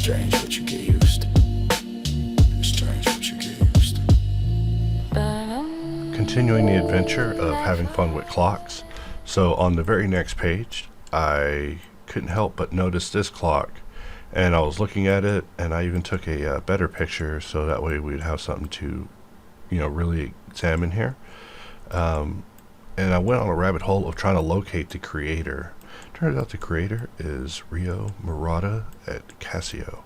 strange what you get used to. It's strange what you get used to. Continuing the adventure of having fun with clocks. So on the very next page, I couldn't help but notice this clock, and I was looking at it, and I even took a better picture so that way we'd have something to, really examine here. And I went on a rabbit hole of trying to locate the creator. Turns out the creator is Murata at Casio.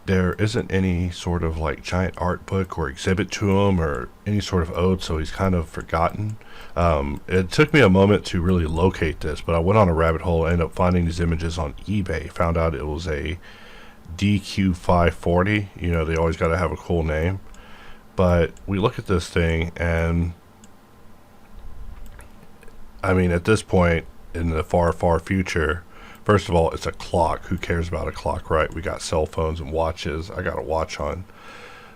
There isn't any sort of like giant art book or exhibit to him or any sort of ode, so he's kind of forgotten. It took me a moment to really locate this, but I went on a rabbit hole, ended up finding these images on eBay, found out it was a DQ-540. They always got to have a cool name. But we look at this thing, and I mean, at this point in the far, far future, first of all, it's a clock. Who cares about a clock, right? We got cell phones and watches. I got a watch on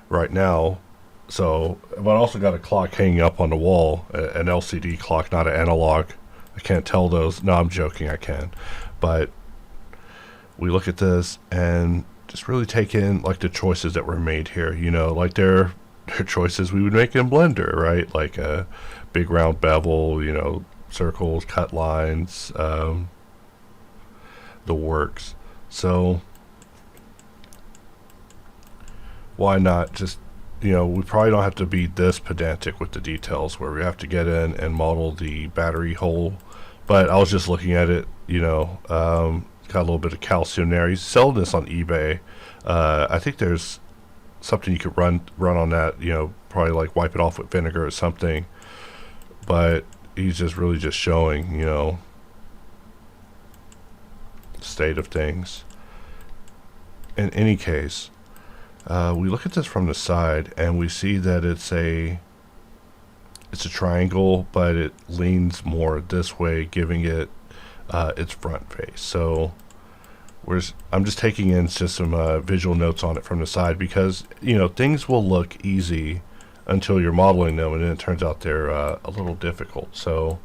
right now. So, but I also got a clock hanging up on the wall, an LCD clock, not an analog. I can't tell those. No, I'm joking, I can. But we look at this and just really take in like the choices that were made here. Like they're choices we would make in Blender, right? Like a big round bevel, circles, cut lines, the works. So why not just, we probably don't have to be this pedantic with the details where we have to get in and model the battery hole. But I was just looking at it, got a little bit of Casio in there. He's selling this on eBay. I think there's something you could run on that, probably like wipe it off with vinegar or something. But he's just really just showing, state of things. In any case, we look at this from the side and we see that it's a triangle, but it leans more this way, giving it its front face. So I'm just taking in just some visual notes on it from the side, because things will look easy until you're modeling them, and then it turns out they're a little difficult. So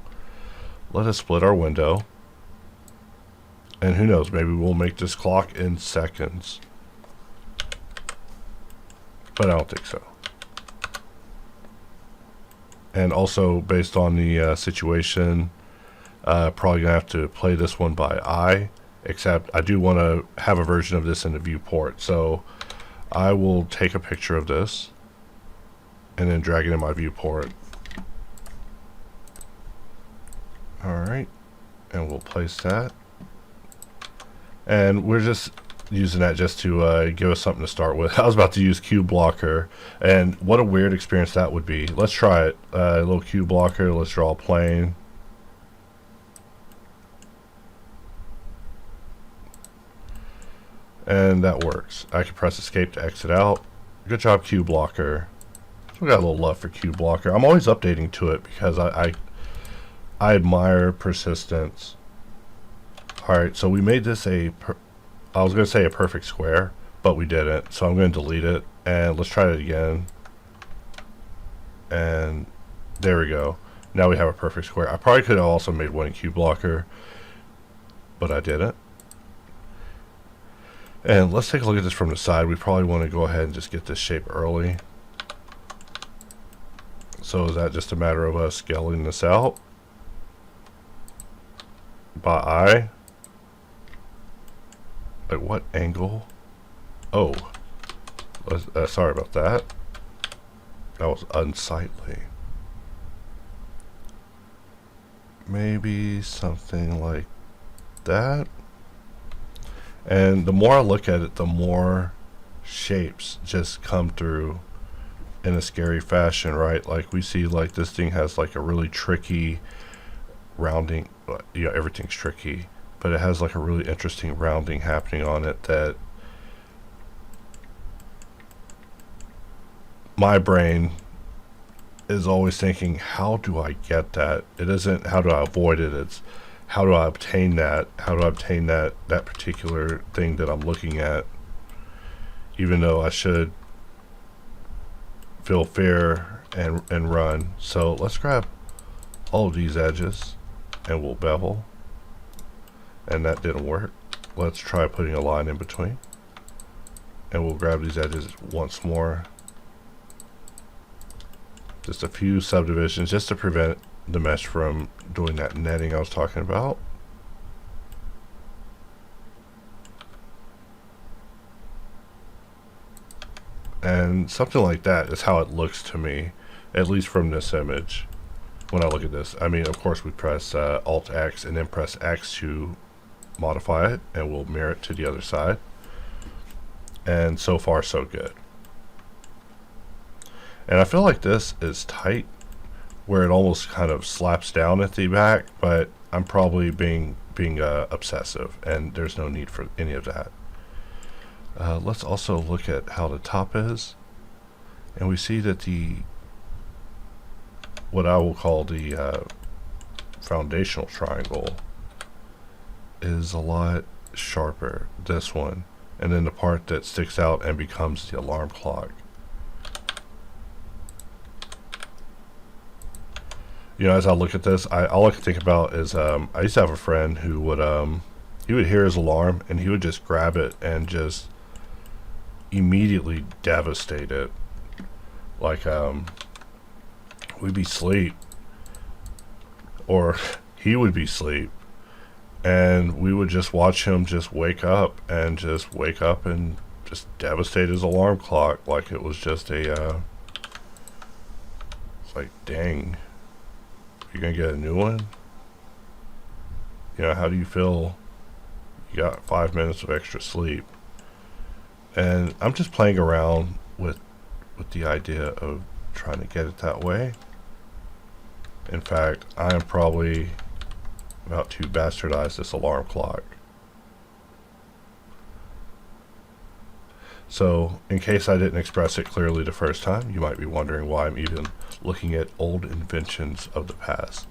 let us split our window, and who knows, maybe we'll make this clock in seconds, but I don't think so. And also, based on the situation, probably gonna have to play this one by eye, except I do want to have a version of this in the viewport. So I will take a picture of this and then drag it in my viewport. Alright, and we'll place that. And we're just using that just to give us something to start with. I was about to use cube blocker, and what a weird experience that would be. Let's try it. A little cube blocker, let's draw a plane. And that works. I can press escape to exit out. Good job, cube blocker. We got a little love for cube blocker. I'm always updating to it because I admire persistence. Alright, so we made this I was going to say a perfect square, but we didn't. So I'm going to delete it, and let's try it again. And there we go. Now we have a perfect square. I probably could have also made one in cube blocker, but I didn't. And let's take a look at this from the side. We probably want to go ahead and just get this shape early. So is that just a matter of us scaling this out by eye? At what angle? Oh, sorry about that. That was unsightly. Maybe something like that. And the more I look at it, the more shapes just come through in a scary fashion, right? Like we see like this thing has like a really tricky rounding, everything's tricky, but it has like a really interesting rounding happening on it that my brain is always thinking, how do I get that? It isn't how do I avoid it, it's how do I obtain that? How do I obtain that particular thing that I'm looking at? Even though I should feel fear and run. So let's grab all of these edges and we'll bevel. And that didn't work. Let's try putting a line in between. and we'll grab these edges once more. Just a few subdivisions just to prevent the mesh from doing that netting I was talking about. And something like that is how it looks to me, at least from this image. When I look at this, I mean, of course, we press Alt X and then press X to modify it, and we'll mirror it to the other side. And so far, so good. And I feel like this is tight, where it almost kind of slaps down at the back, but I'm probably being obsessive, and there's no need for any of that. Let's also look at how the top is, and we see that what I will call the foundational triangle is a lot sharper, this one, and then the part that sticks out and becomes the alarm clock. You know, as I look at this, all I can think about is I used to have a friend who would he would hear his alarm and he would just grab it and just immediately devastate it. Like we'd be asleep, or he would be asleep, and we would just watch him just wake up and just devastate his alarm clock like it was just a it's like, dang, you're gonna get a new one? You know, how do you feel you got 5 minutes of extra sleep? And I'm just playing around with the idea of trying to get it that way. In fact, I am probably about to bastardize this alarm clock. So, in case I didn't express it clearly the first time, you might be wondering why I'm even looking at old inventions of the past.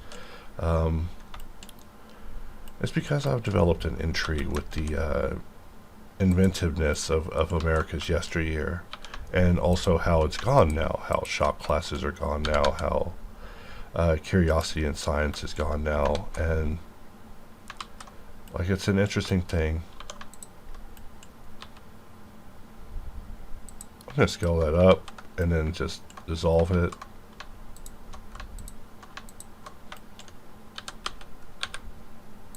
It's because I've developed an intrigue with the inventiveness of America's yesteryear, and also how it's gone now, how shop classes are gone now, how curiosity in science is gone now, and like, it's an interesting thing. I'm going to scale that up and then just dissolve it.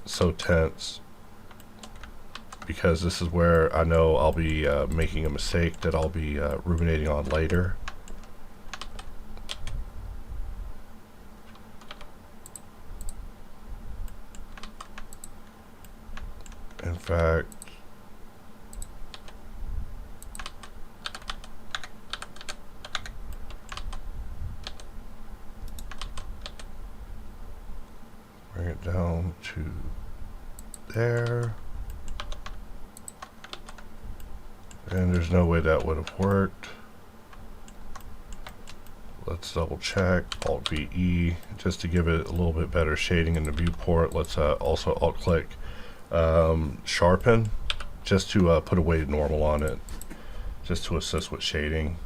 So tense, because this is where I know I'll be making a mistake that I'll be ruminating on later. In fact, bring it down to there. And there's no way that would have worked. Let's double check. Alt VE just to give it a little bit better shading in the viewport. Let's also alt click sharpen, just to put a weighted normal on it, just to assist with shading.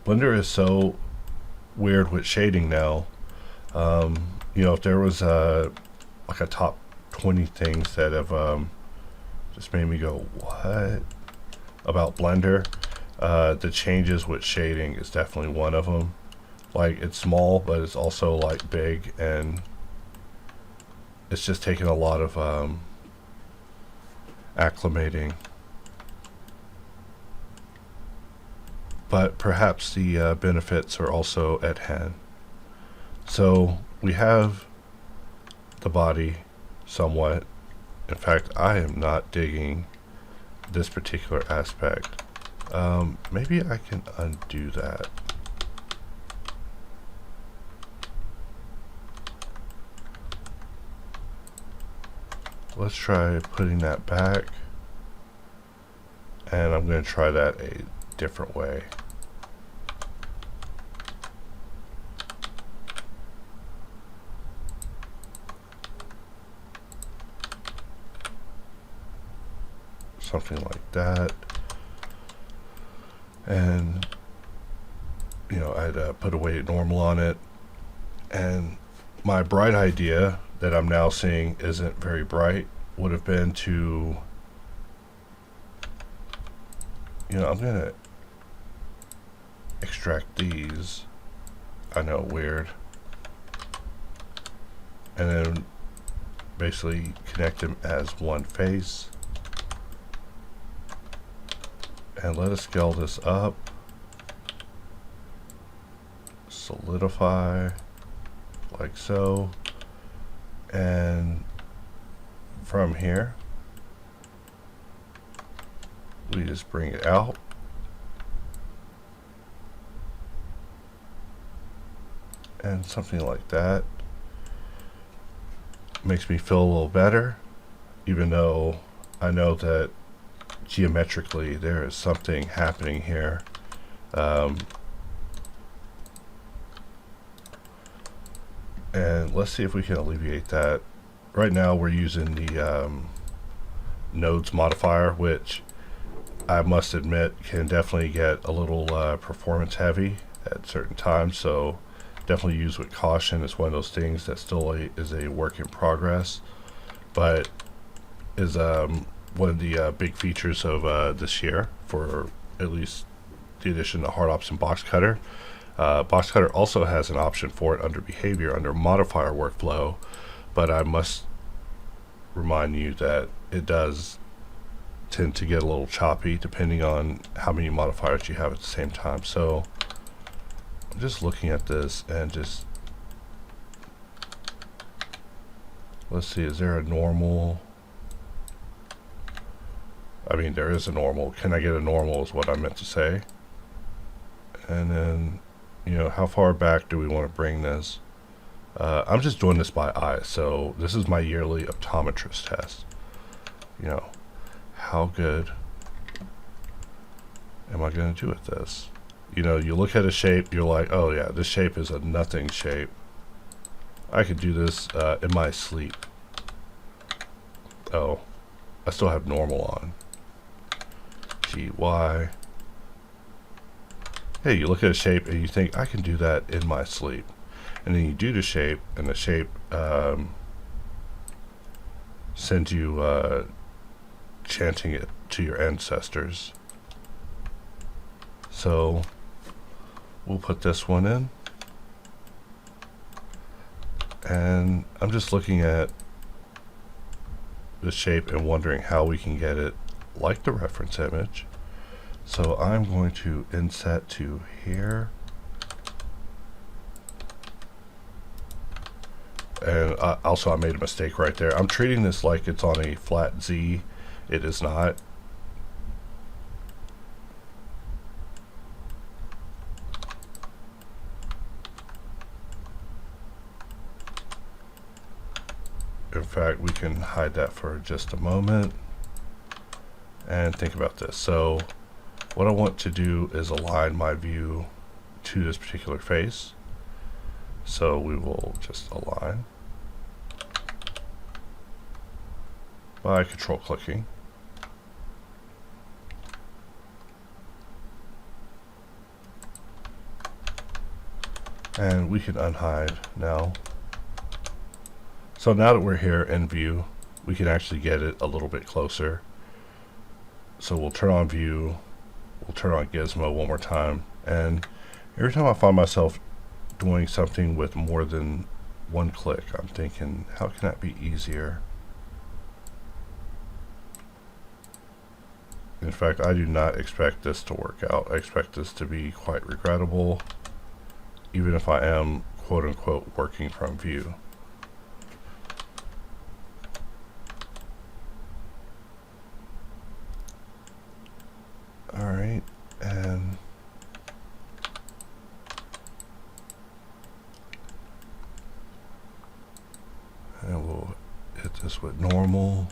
Blender is so weird with shading now. You know, if there was like a top 20 things that have just made me go, what? About Blender, the changes with shading is definitely one of them. Like, it's small, but it's also like big, and it's just taken a lot of acclimating. But perhaps the benefits are also at hand. So we have the body somewhat. In fact, I am not digging this particular aspect. Maybe I can undo that. Let's try putting that back, and I'm going to try that a different way. Something like that. And you know, I'd put a weighted normal on it, and my bright idea that I'm now seeing isn't very bright would have been to You know, I'm gonna extract these. I know, weird. And then basically connect them as one face. And let us scale this up. Solidify, like so. And from here, we just bring it out. And something like that makes me feel a little better, even though I know that geometrically there is something happening here. And let's see if we can alleviate that. Right now we're using the nodes modifier, which I must admit can definitely get a little performance heavy at certain times, so definitely use with caution. It's one of those things that still is a work in progress, but is one of the big features of this year, for at least the addition of hard ops and box cutter. Box cutter also has an option for it under behavior, under modifier workflow, but I must remind you that it does tend to get a little choppy depending on how many modifiers you have at the same time. So I'm just looking at this and just, let's see, is there a normal? I mean, there is a normal. Can I get a normal is what I meant to say. And then, you know, how far back do we want to bring this? I'm just doing this by eye, so this is my yearly optometrist test. You know, how good am I going to do with this? You know, you look at a shape, you're like, oh yeah, this shape is a nothing shape. I could do this in my sleep. Oh, I still have normal on. GY. Hey, you look at a shape and you think, I can do that in my sleep. And then you do the shape, and the shape sends you chanting it to your ancestors. So we'll put this one in. And I'm just looking at the shape and wondering how we can get it like the reference image. So I'm going to inset to here. And also I made a mistake right there. I'm treating this like it's on a flat Z. It is not. In fact, we can hide that for just a moment and think about this. So what I want to do is align my view to this particular face. So we will just align by control clicking. And we can unhide now. So now that we're here in view, we can actually get it a little bit closer. So we'll turn on view, we'll turn on gizmo one more time, and every time I find myself doing something with more than one click, I'm thinking, how can that be easier? In fact, I do not expect this to work out. I expect this to be quite regrettable, even if I am quote-unquote working from view. Alright, and we'll hit this with normal,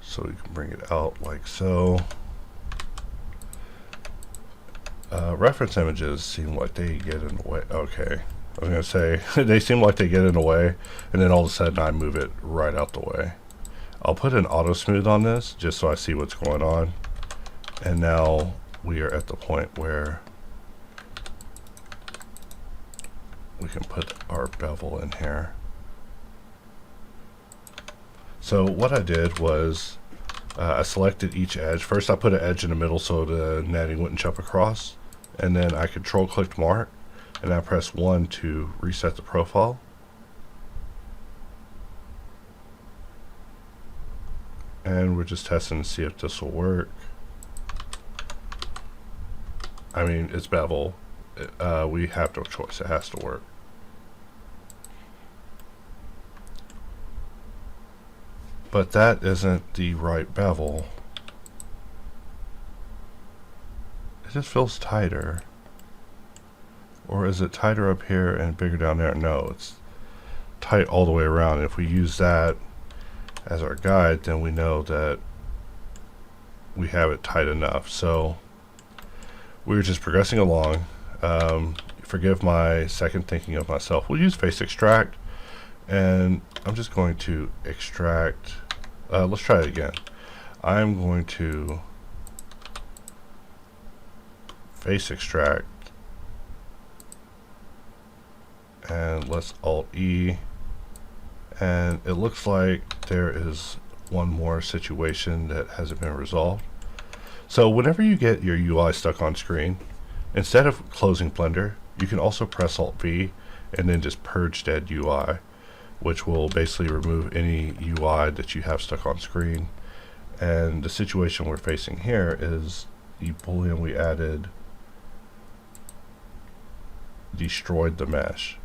so we can bring it out like so. Reference images seem like they get in the way. Okay, I was going to say, they seem like they get in the way, and then all of a sudden I move it right out the way. I'll put an auto smooth on this, just so I see what's going on. And now we are at the point where we can put our bevel in here. So what I did was I selected each edge. First I put an edge in the middle so the netting wouldn't jump across, and then I control clicked mark, and I press 1 to reset the profile. And we're just testing to see if this will work. I mean, it's bevel. We have no choice. It has to work. But that isn't the right bevel. It just feels tighter. Or is it tighter up here and bigger down there? No, it's tight all the way around. If we use that as our guide, then we know that we have it tight enough. So we're just progressing along. Forgive my second thinking of myself. We'll use face extract, and I'm just going to extract. Let's try it again. I'm going to face extract, and let's Alt E, and it looks like there is one more situation that hasn't been resolved. So whenever you get your UI stuck on screen, instead of closing Blender, you can also press Alt V and then just purge dead UI, which will basically remove any UI that you have stuck on screen. And the situation we're facing here is the Boolean we added destroyed the mesh.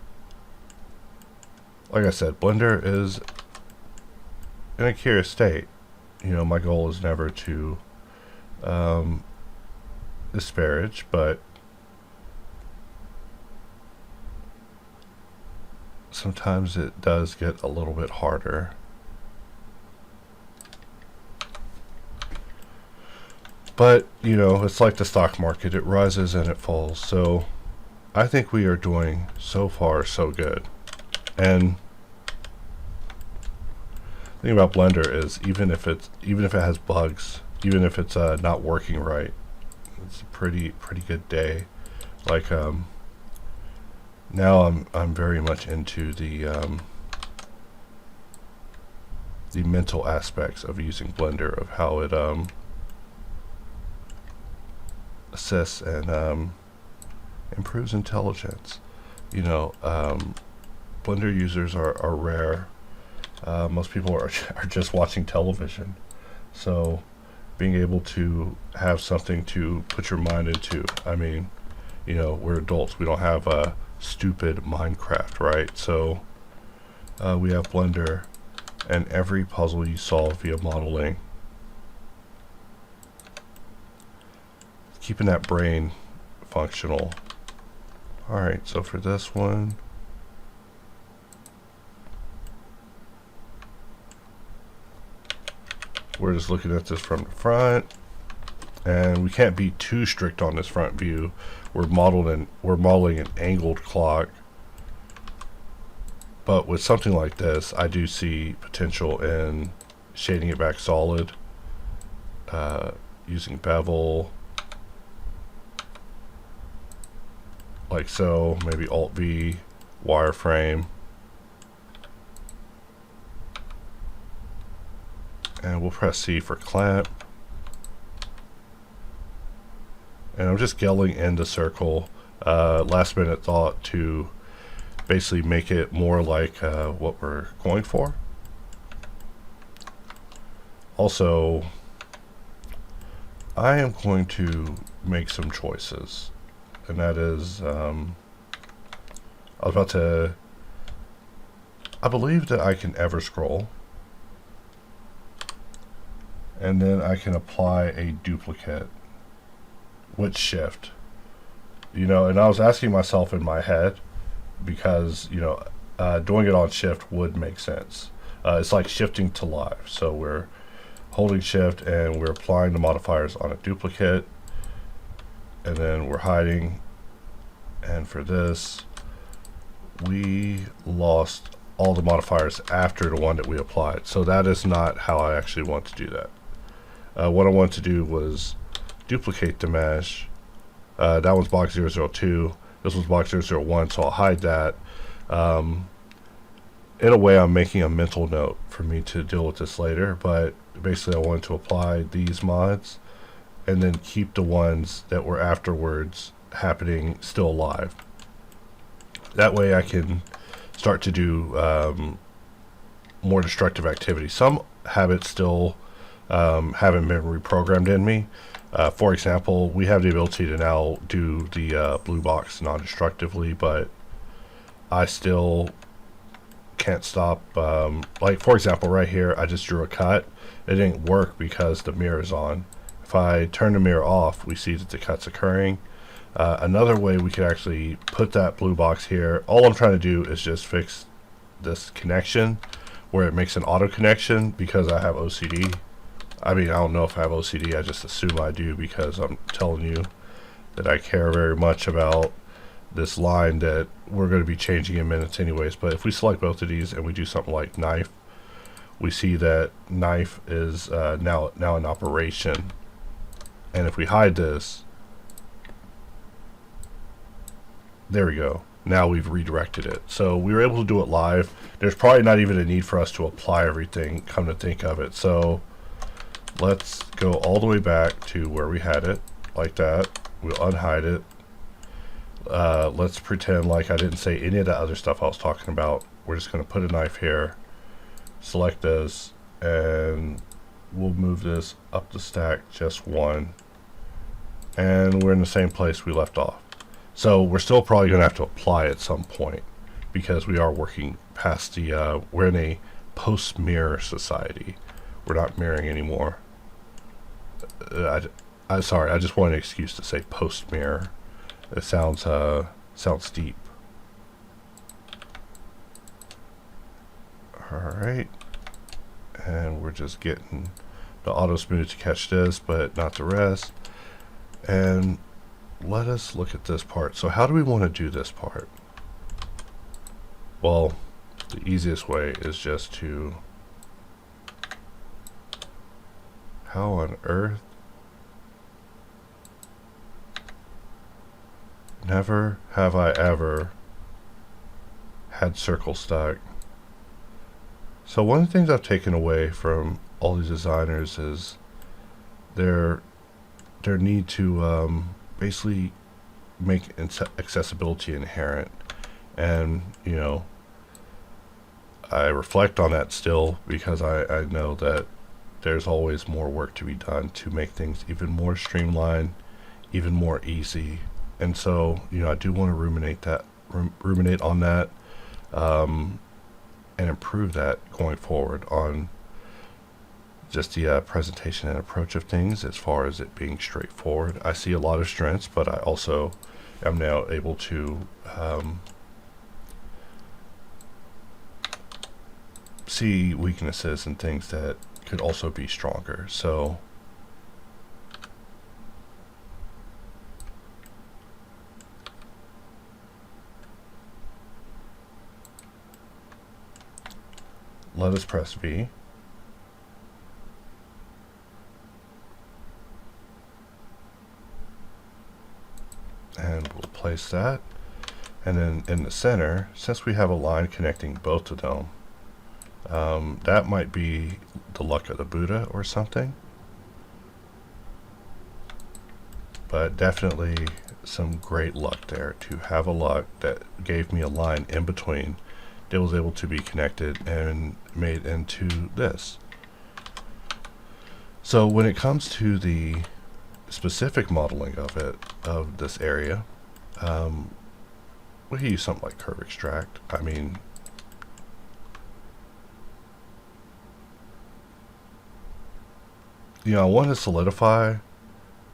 Like I said, Blender is in a curious state. You know, my goal is never to disparage, but sometimes it does get a little bit harder. But, you know, it's like the stock market. It rises and it falls. So I think we are doing so far so good. And the thing about Blender is even if it has bugs, even if it's not working right, it's a pretty good day. Like now I'm very much into the mental aspects of using Blender, of how it assists and improves intelligence. You know, Blender users are rare. Most people are just watching television. So being able to have something to put your mind into, I mean, you know, we're adults. We don't have a stupid Minecraft, right? So we have Blender, and every puzzle you solve via modeling, keeping that brain functional. Alright, so for this one, we're just looking at this from the front, and we can't be too strict on this front view. We're modeling an angled clock, but with something like this, I do see potential in shading it back solid, using bevel, like so. Maybe Alt V, wireframe, and we'll press C for clamp. And I'm just gelling in the circle. Last minute thought to basically make it more like what we're going for. Also, I am going to make some choices, and that is I believe that I can ever scroll, and then I can apply a duplicate with shift. You know, and I was asking myself in my head, because, you know, doing it on shift would make sense. It's like shifting to live. So we're holding shift and we're applying the modifiers on a duplicate, and then we're hiding. And for this, we lost all the modifiers after the one that we applied. So that is not how I actually want to do that. What I want to do was duplicate the mesh. That one's box 002. This was box 001, so I'll hide that. in a way, I'm making a mental note for me to deal with this later, but basically I wanted to apply these mods and then keep the ones that were afterwards happening still alive. That way I can start to do more destructive activity. Some habits still haven't been reprogrammed in me. For example, we have the ability to now do the blue box non-destructively, but I still can't stop. Like, for example, right here, I just drew a cut. It didn't work because the mirror is on. If I turn the mirror off, we see that the cut's occurring. Another way we could actually put that blue box here, all I'm trying to do is just fix this connection where it makes an auto connection because I have OCD. I mean, I don't know if I have OCD, I just assume I do because I'm telling you that I care very much about this line that we're going to be changing in minutes anyways. But if we select both of these and we do something like knife, we see that knife is now in operation. And if we hide this, there we go. Now we've redirected it. So we were able to do it live. There's probably not even a need for us to apply everything, come to think of it. So let's go all the way back to where we had it, like that. We'll unhide it. Let's pretend like I didn't say any of that other stuff I was talking about. We're just going to put a knife here, select this, and we'll move this up the stack just one. And we're in the same place we left off. So we're still probably going to have to apply at some point because we are working past the, we're in a post-mirror society. We're not mirroring anymore. I'm sorry, I just want an excuse to say post-mirror. It sounds deep. Alright. And we're just getting the auto smooth to catch this, but not the rest. And let us look at this part. So how do we want to do this part? Well, the easiest way is just to, how on earth? Never have I ever had circle stuck. So one of the things I've taken away from all these designers is their need to basically make accessibility inherent. And, you know, I reflect on that still because I know that there's always more work to be done to make things even more streamlined, even more easy. And so, you know, I do want to ruminate on that, and improve that going forward on just the presentation and approach of things as far as it being straightforward. I see a lot of strengths, but I also am now able to see weaknesses and things that could also be stronger. So let us press V. And we'll place that. And then in the center, since we have a line connecting both of them, that might be the luck of the Buddha or something. But definitely some great luck there to have a luck that gave me a line in between that was able to be connected and made into this. So when it comes to the specific modeling of it, of this area, we can use something like curve extract. I mean, you know, I want to solidify,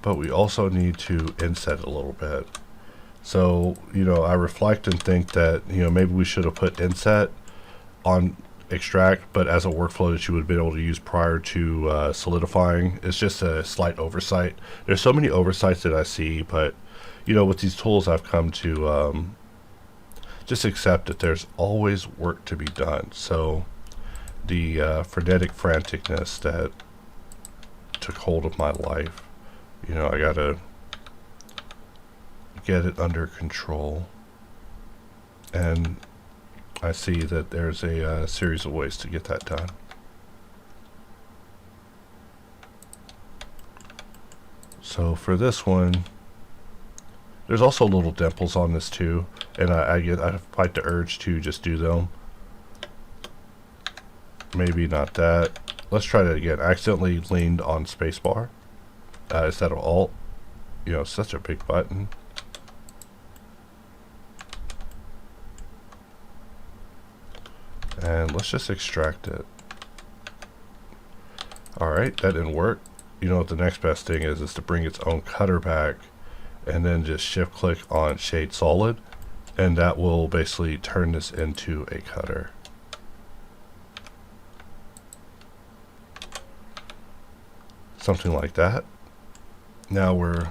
but we also need to inset it a little bit. So, you know, I reflect and think that, you know, maybe we should have put inset on extract, but as a workflow that you would be able to use prior to solidifying. It's just a slight oversight. There's so many oversights that I see, but, you know, with these tools I've come to just accept that there's always work to be done. So the frenetic franticness that took hold of my life, you know, I gotta get it under control. And I see that there's a series of ways to get that done. So for this one, there's also little dimples on this too, and I fight the urge to just do them. Maybe not that. Let's try that again. I accidentally leaned on spacebar instead of Alt. You know, such a big button. And let's just extract it. Alright, that didn't work. You know what the next best thing is to bring its own cutter back and then just shift click on shade solid, and that will basically turn this into a cutter. Something like that. Now we're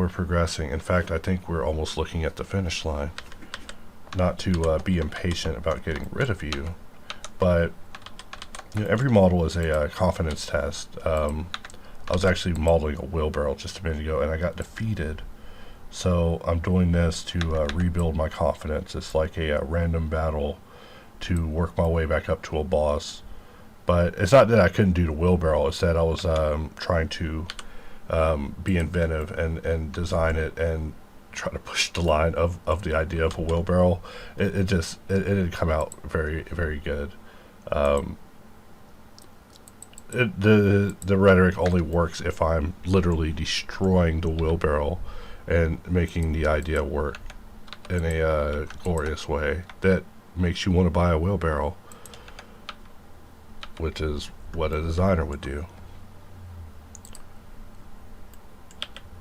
progressing. In fact, I think we're almost looking at the finish line. Not to be impatient about getting rid of you, but you know, every model is a confidence test. I was actually modeling a wheelbarrow just a minute ago, and I got defeated. So I'm doing this to rebuild my confidence. It's like a random battle to work my way back up to a boss. But it's not that I couldn't do the wheelbarrow. It's that I was trying to be inventive and design it and try to push the line of the idea of a wheelbarrow. It didn't come out very, very good. The rhetoric only works if I'm literally destroying the wheelbarrow and making the idea work in a glorious way that makes you want to buy a wheelbarrow, which is what a designer would do.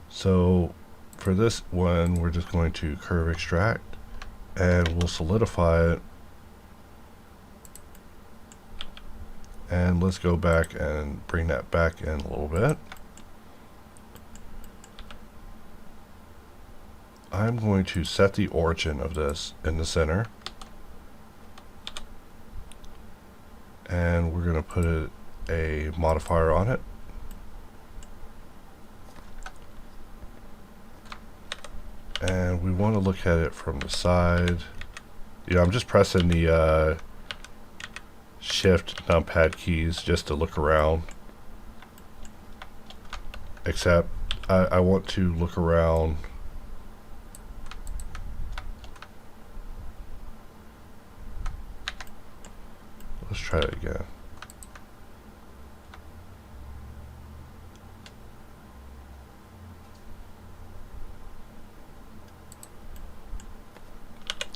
So for this one, we're just going to curve extract, and we'll solidify it. And let's go back and bring that back in a little bit. I'm going to set the origin of this in the center. And we're going to put a modifier on it. And we want to look at it from the side. You know, I'm just pressing the shift numpad keys just to look around. Except I want to look around let's try it again.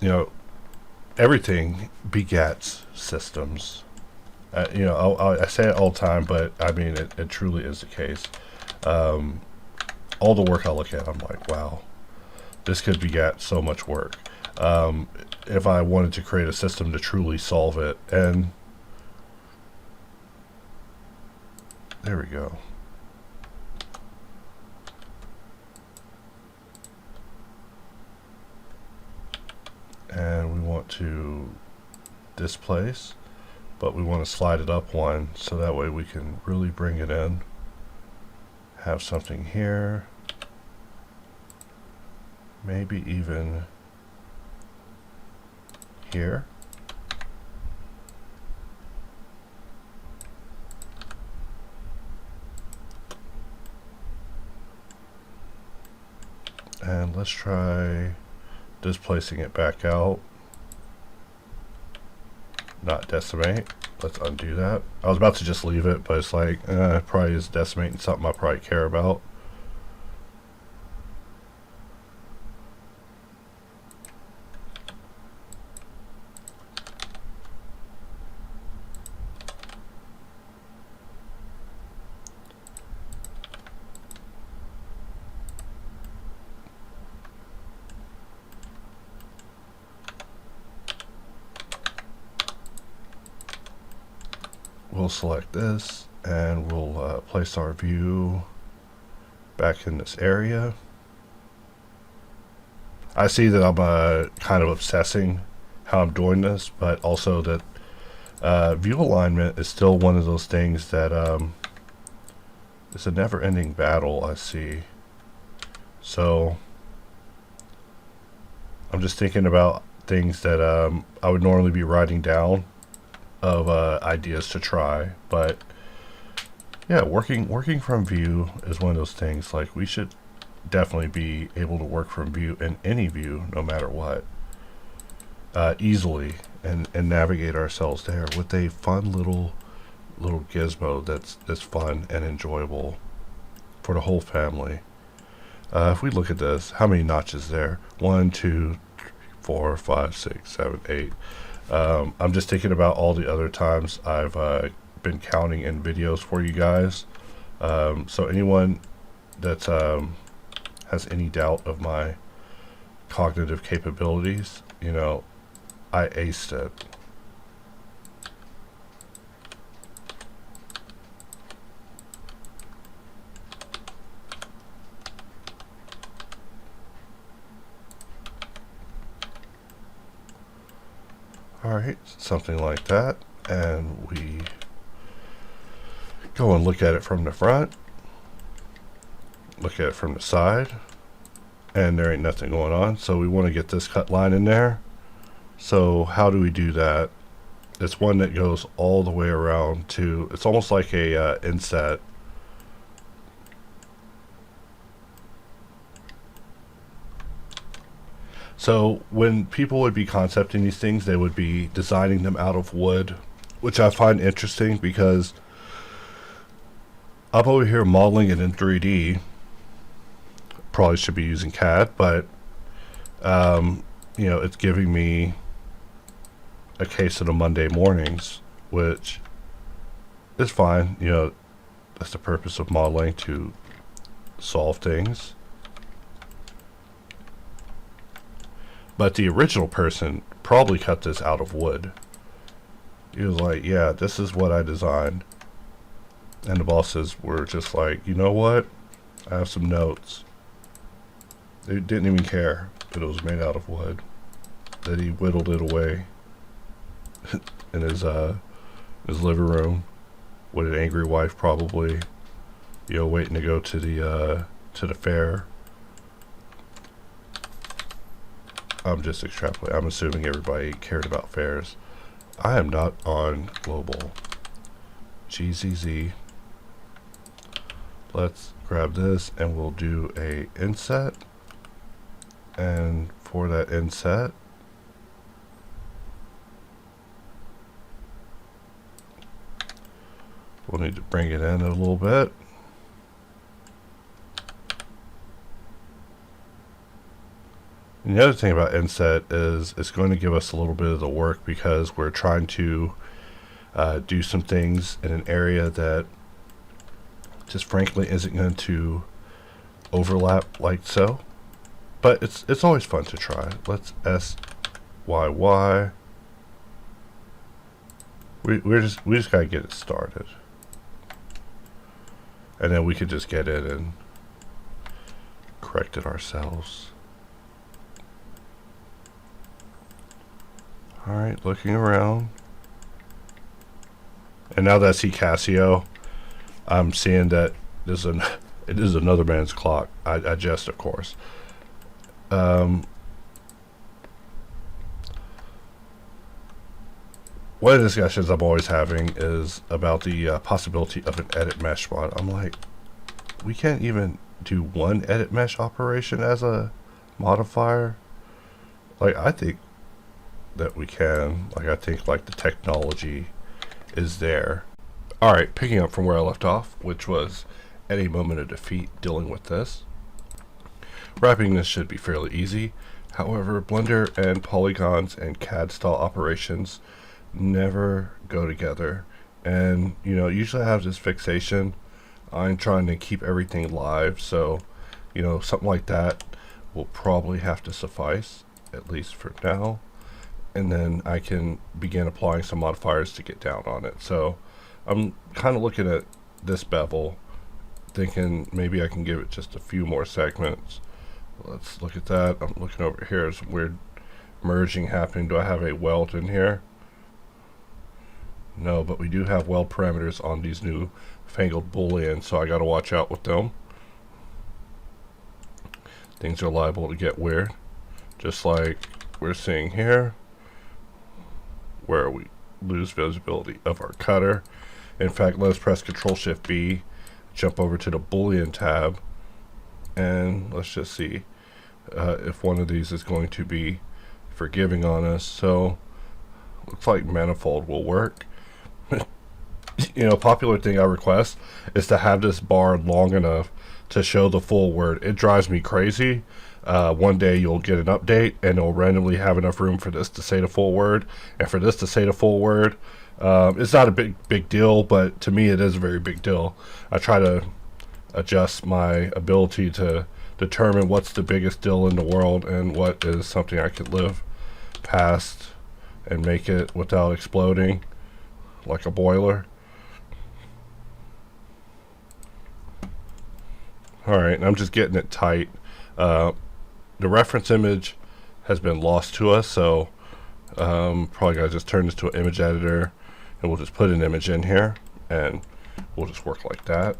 You know, everything begets systems. You know, I say it all the time, but I mean, it truly is the case. All the work I look at, I'm like, wow, this could beget so much work. If I wanted to create a system to truly solve it, and there we go. And we want to displace, but we want to slide it up one so that way we can really bring it in. Have something here, maybe even here. And let's try displacing it back out. Not decimate. Let's undo that. I was about to just leave it, but it's like, it probably is decimating something I probably care about. We'll select this and we'll place our view back in this area. I see that I'm kind of obsessing how I'm doing this, but also that view alignment is still one of those things that it's a never-ending battle, I see. So I'm just thinking about things that I would normally be writing down of ideas to try. But yeah, working from view is one of those things. Like, we should definitely be able to work from view in any view, no matter what, easily, and navigate ourselves there with a fun little gizmo that's fun and enjoyable for the whole family. If we look at this, how many notches there? 1, 2, 3, 4, 5, 6, 7, 8. I'm just thinking about all the other times I've been counting in videos for you guys. So anyone that has any doubt of my cognitive capabilities, you know, I aced it. Alright, something like that, and we go and look at it from the front, look at it from the side, and there ain't nothing going on, so we want to get this cut line in there. So how do we do that? It's one that goes all the way around to, it's almost like a inset. So when people would be concepting these things, they would be designing them out of wood, which I find interesting because I'm over here modeling it in 3D. Probably should be using CAD, but you know, it's giving me a case of the Monday mornings, which is fine. You know, that's the purpose of modeling, to solve things. But the original person probably cut this out of wood. He was like, yeah, this is what I designed. And the bosses were just like, you know what? I have some notes. They didn't even care that it was made out of wood. That he whittled it away in his living room with an angry wife, probably, you know, waiting to go to the fair. I'm just extrapolating. I'm assuming everybody cared about fairs. I am not on global. GZZ. Let's grab this and we'll do a inset. And for that inset, we'll need to bring it in a little bit. And the other thing about inset is it's going to give us a little bit of the work because we're trying to do some things in an area that just frankly isn't going to overlap like so. But it's always fun to try. Let's SYY. We just gotta get it started, and then we could just get in and correct it ourselves. Alright, looking around. And now that I see Casio, I'm seeing that it is another man's clock. I jest, of course. One of the discussions I'm always having is about the possibility of an edit mesh mod. I'm like, we can't even do one edit mesh operation as a modifier. Like, I think that we can. Like, I think like the technology is there. Alright, picking up from where I left off, which was at a moment of defeat dealing with this. Wrapping this should be fairly easy. However, Blender and polygons and CAD style operations never go together. And, you know, usually I have this fixation. I'm trying to keep everything live, so, you know, something like that will probably have to suffice, at least for now. And then I can begin applying some modifiers to get down on it. So I'm kind of looking at this bevel, thinking maybe I can give it just a few more segments. Let's look at that. I'm looking over here. There's some weird merging happening. Do I have a weld in here? No, but we do have weld parameters on these new fangled booleans, so I gotta watch out with them. Things are liable to get weird, just like we're seeing here, where we lose visibility of our cutter. In fact, let's press Control-Shift-B, jump over to the Boolean tab, and let's just see if one of these is going to be forgiving on us. So looks like manifold will work. You know, popular thing I request is to have this bar long enough to show the full word. It drives me crazy. One day you'll get an update and it'll randomly have enough room for this to say the full word and for this to say the full word. It's not a big deal, but to me it is a very big deal. I try to adjust my ability to determine what's the biggest deal in the world and what is something I could live past and make it without exploding like a boiler. Alright, and I'm just getting it tight. The reference image has been lost to us, so probably gotta just turn this to an image editor and we'll just put an image in here and we'll just work like that.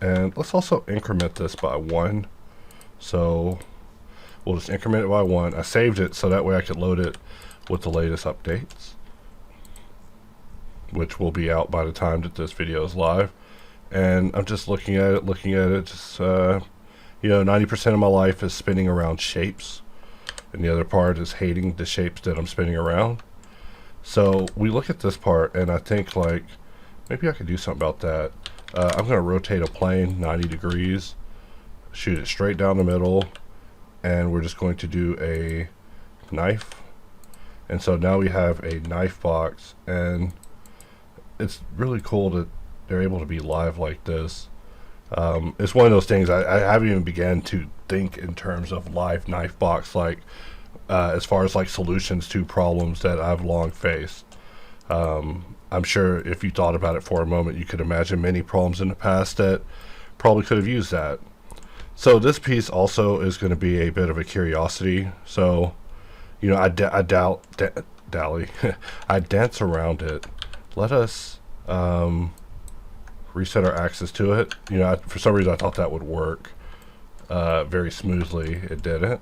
And let's also increment this by 1. So we'll just increment it by 1. I saved it so that way I could load it with the latest updates, which will be out by the time that this video is live. And I'm just looking at it, just, you know, 90% of my life is spinning around shapes, and the other part is hating the shapes that I'm spinning around. So we look at this part, and I think, like, maybe I could do something about that. I'm going to rotate a plane 90 degrees, shoot it straight down the middle, and we're just going to do a knife. And so now we have a knife box, and it's really cool that they're able to be live like this. It's one of those things I haven't even began to think in terms of live knife box, like as far as like solutions to problems that I've long faced. I'm sure if you thought about it for a moment, you could imagine many problems in the past that probably could have used that. So this piece also is going to be a bit of a curiosity. So, you know, I dance around it. Let us reset our axis to it. You know, for some reason I thought that would work very smoothly. It didn't.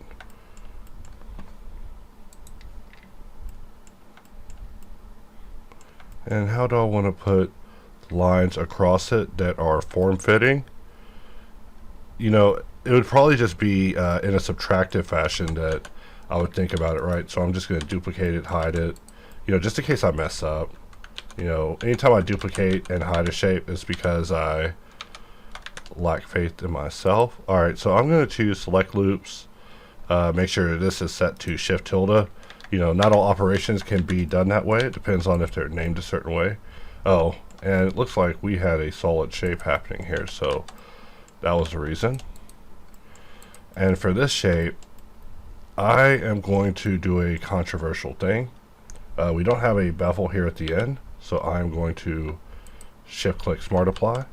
And how do I want to put lines across it that are form-fitting? You know, it would probably just be in a subtractive fashion that I would think about it, right? So I'm just going to duplicate it, hide it, you know, just in case I mess up. You know, anytime I duplicate and hide a shape, it's because I lack faith in myself. Alright, so I'm going to choose select loops. Make sure this is set to shift tilde. You know, not all operations can be done that way. It depends on if they're named a certain way. Oh, and it looks like we had a solid shape happening here, so that was the reason. And for this shape, I am going to do a controversial thing. We don't have a bevel here at the end, so I'm going to shift-click Smart Apply,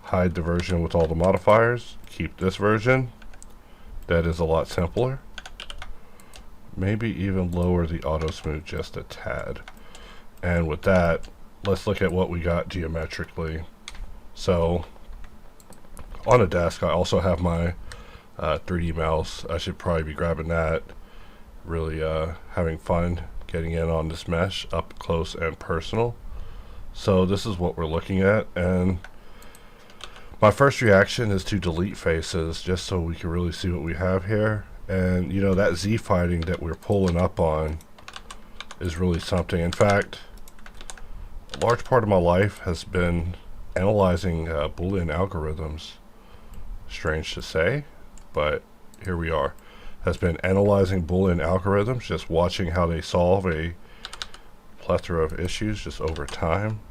hide the version with all the modifiers, keep this version. That is a lot simpler. Maybe even lower the auto smooth just a tad. And with that, let's look at what we got geometrically. So on a desk, I also have my 3D mouse. I should probably be grabbing that. Really having fun getting in on this mesh up close and personal. So this is what we're looking at, and my first reaction is to delete faces just so we can really see what we have here. And you know, that Z fighting that we're pulling up on is really something. In fact, a large part of my life has been analyzing Boolean algorithms. Strange to say, but here we are. Has been analyzing Boolean algorithms, just watching how they solve a plethora of issues just over time.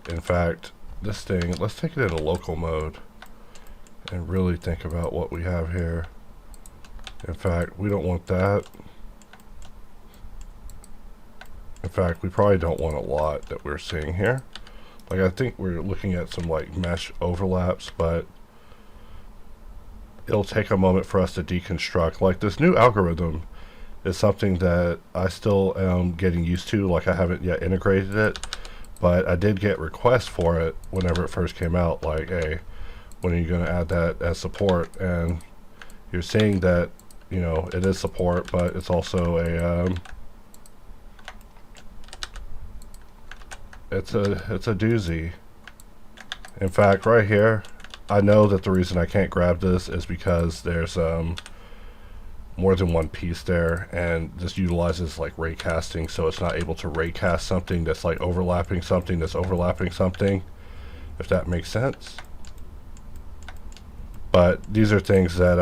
In fact, this thing, let's take it into local mode and really think about what we have here. In fact, we don't want that. In fact, we probably don't want a lot that we're seeing here. Like, I think we're looking at some like mesh overlaps, but it'll take a moment for us to deconstruct. Like, this new algorithm is something that I still am getting used to. Like, I haven't yet integrated it, but I did get requests for it whenever it first came out, like, hey, when are you going to add that as support? And you're seeing that you know, it is support, but it's also a it's a doozy. In fact, right here, I know that the reason I can't grab this is because there's more than one piece there, and this utilizes like ray casting, so it's not able to ray cast something that's like overlapping something that's overlapping something, if that makes sense. But these are things that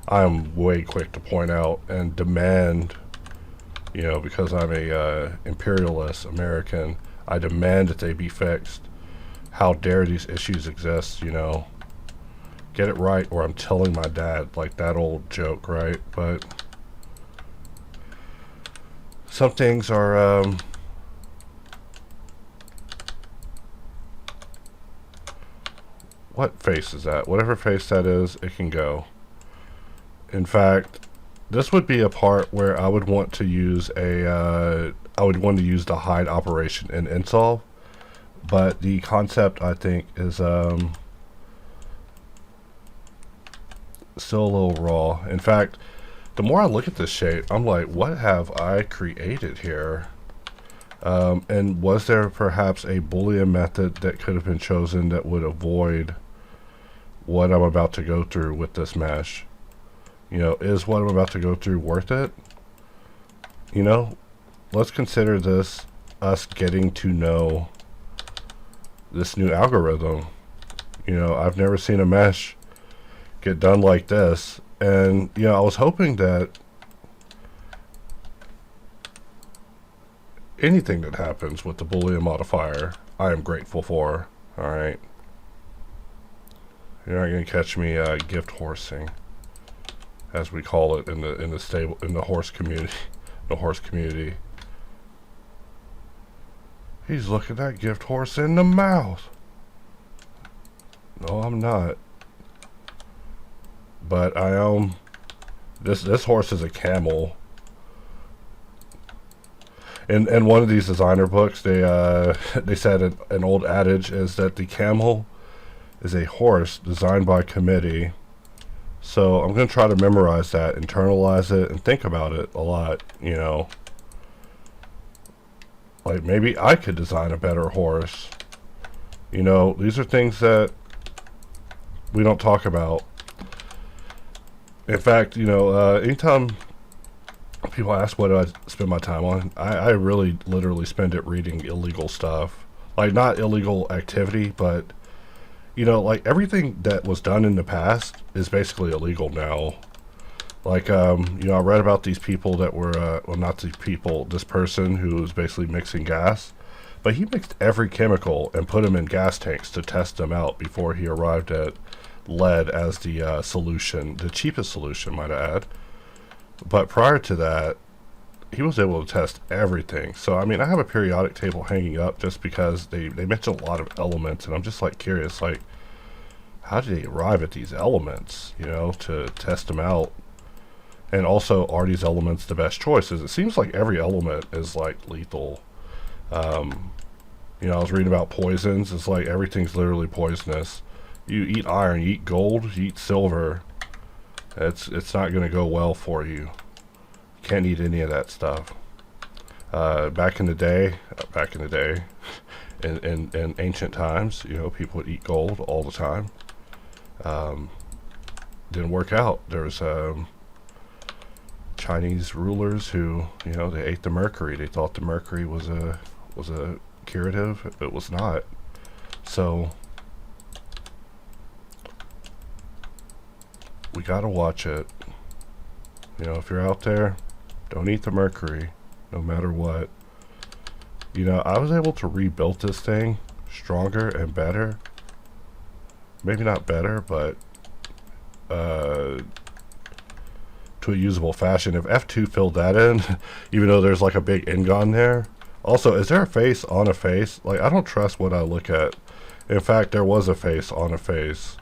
I'm way quick to point out and demand, you know, because I'm a imperialist American, I demand that they be fixed. How dare these issues exist, you know? Get it right or I'm telling my dad, like that old joke, right? But some things are what face is that? Whatever face that is, it can go. In fact, this would be a part where I would want to use a I would want to use the hide operation in Insolve, but the concept I think is still a little raw. In fact, the more I look at this shape, I'm like, what have I created here? And was there perhaps a Boolean method that could have been chosen that would avoid what I'm about to go through with this mesh? You know, is what I'm about to go through worth it? You know, let's consider this us getting to know this new algorithm. You know, I've never seen a mesh get done like this, and you know, I was hoping that anything that happens with the Boolean modifier, I am grateful for. All right, you're not gonna catch me gift horsing, as we call it in the stable in the horse community. The horse community. He's looking that gift horse in the mouth. No, I'm not. But I am. This horse is a camel. In one of these designer books, they said an old adage is that the camel is a horse designed by committee. So I'm going to try to memorize that, internalize it, and think about it a lot, you know. Like, maybe I could design a better horse. You know, these are things that we don't talk about. In fact, you know, anytime people ask what do I spend my time on, I really literally spend it reading illegal stuff. Like, not illegal activity, but, you know, like, everything that was done in the past is basically illegal now. Like, you know, I read about these people that were, well, not these people, this person who was basically mixing gas. But he mixed every chemical and put them in gas tanks to test them out before he arrived at lead as the solution, the cheapest solution, might I add. But prior to that, he was able to test everything. So, I mean, I have a periodic table hanging up just because they mention a lot of elements, and I'm just, like, curious, like, how did they arrive at these elements, you know, to test them out? And also, are these elements the best choices? It seems like every element is, like, lethal. You know, I was reading about poisons. It's like everything's literally poisonous. You eat iron, you eat gold, you eat silver. It's not going to go well for you. You can't eat any of that stuff. Back in the day, in ancient times, you know, people would eat gold all the time. Didn't work out. There was Chinese rulers who, you know, they ate the mercury. They thought the mercury was a curative. It was not. So we gotta watch it. You know, if you're out there, don't eat the mercury, no matter what. You know, I was able to rebuild this thing stronger and better. Maybe not better, but to a usable fashion. If F2 filled that in, even though there's like a big N-gon there. Also, is there a face on a face? Like, I don't trust what I look at. In fact, there was a face on a face.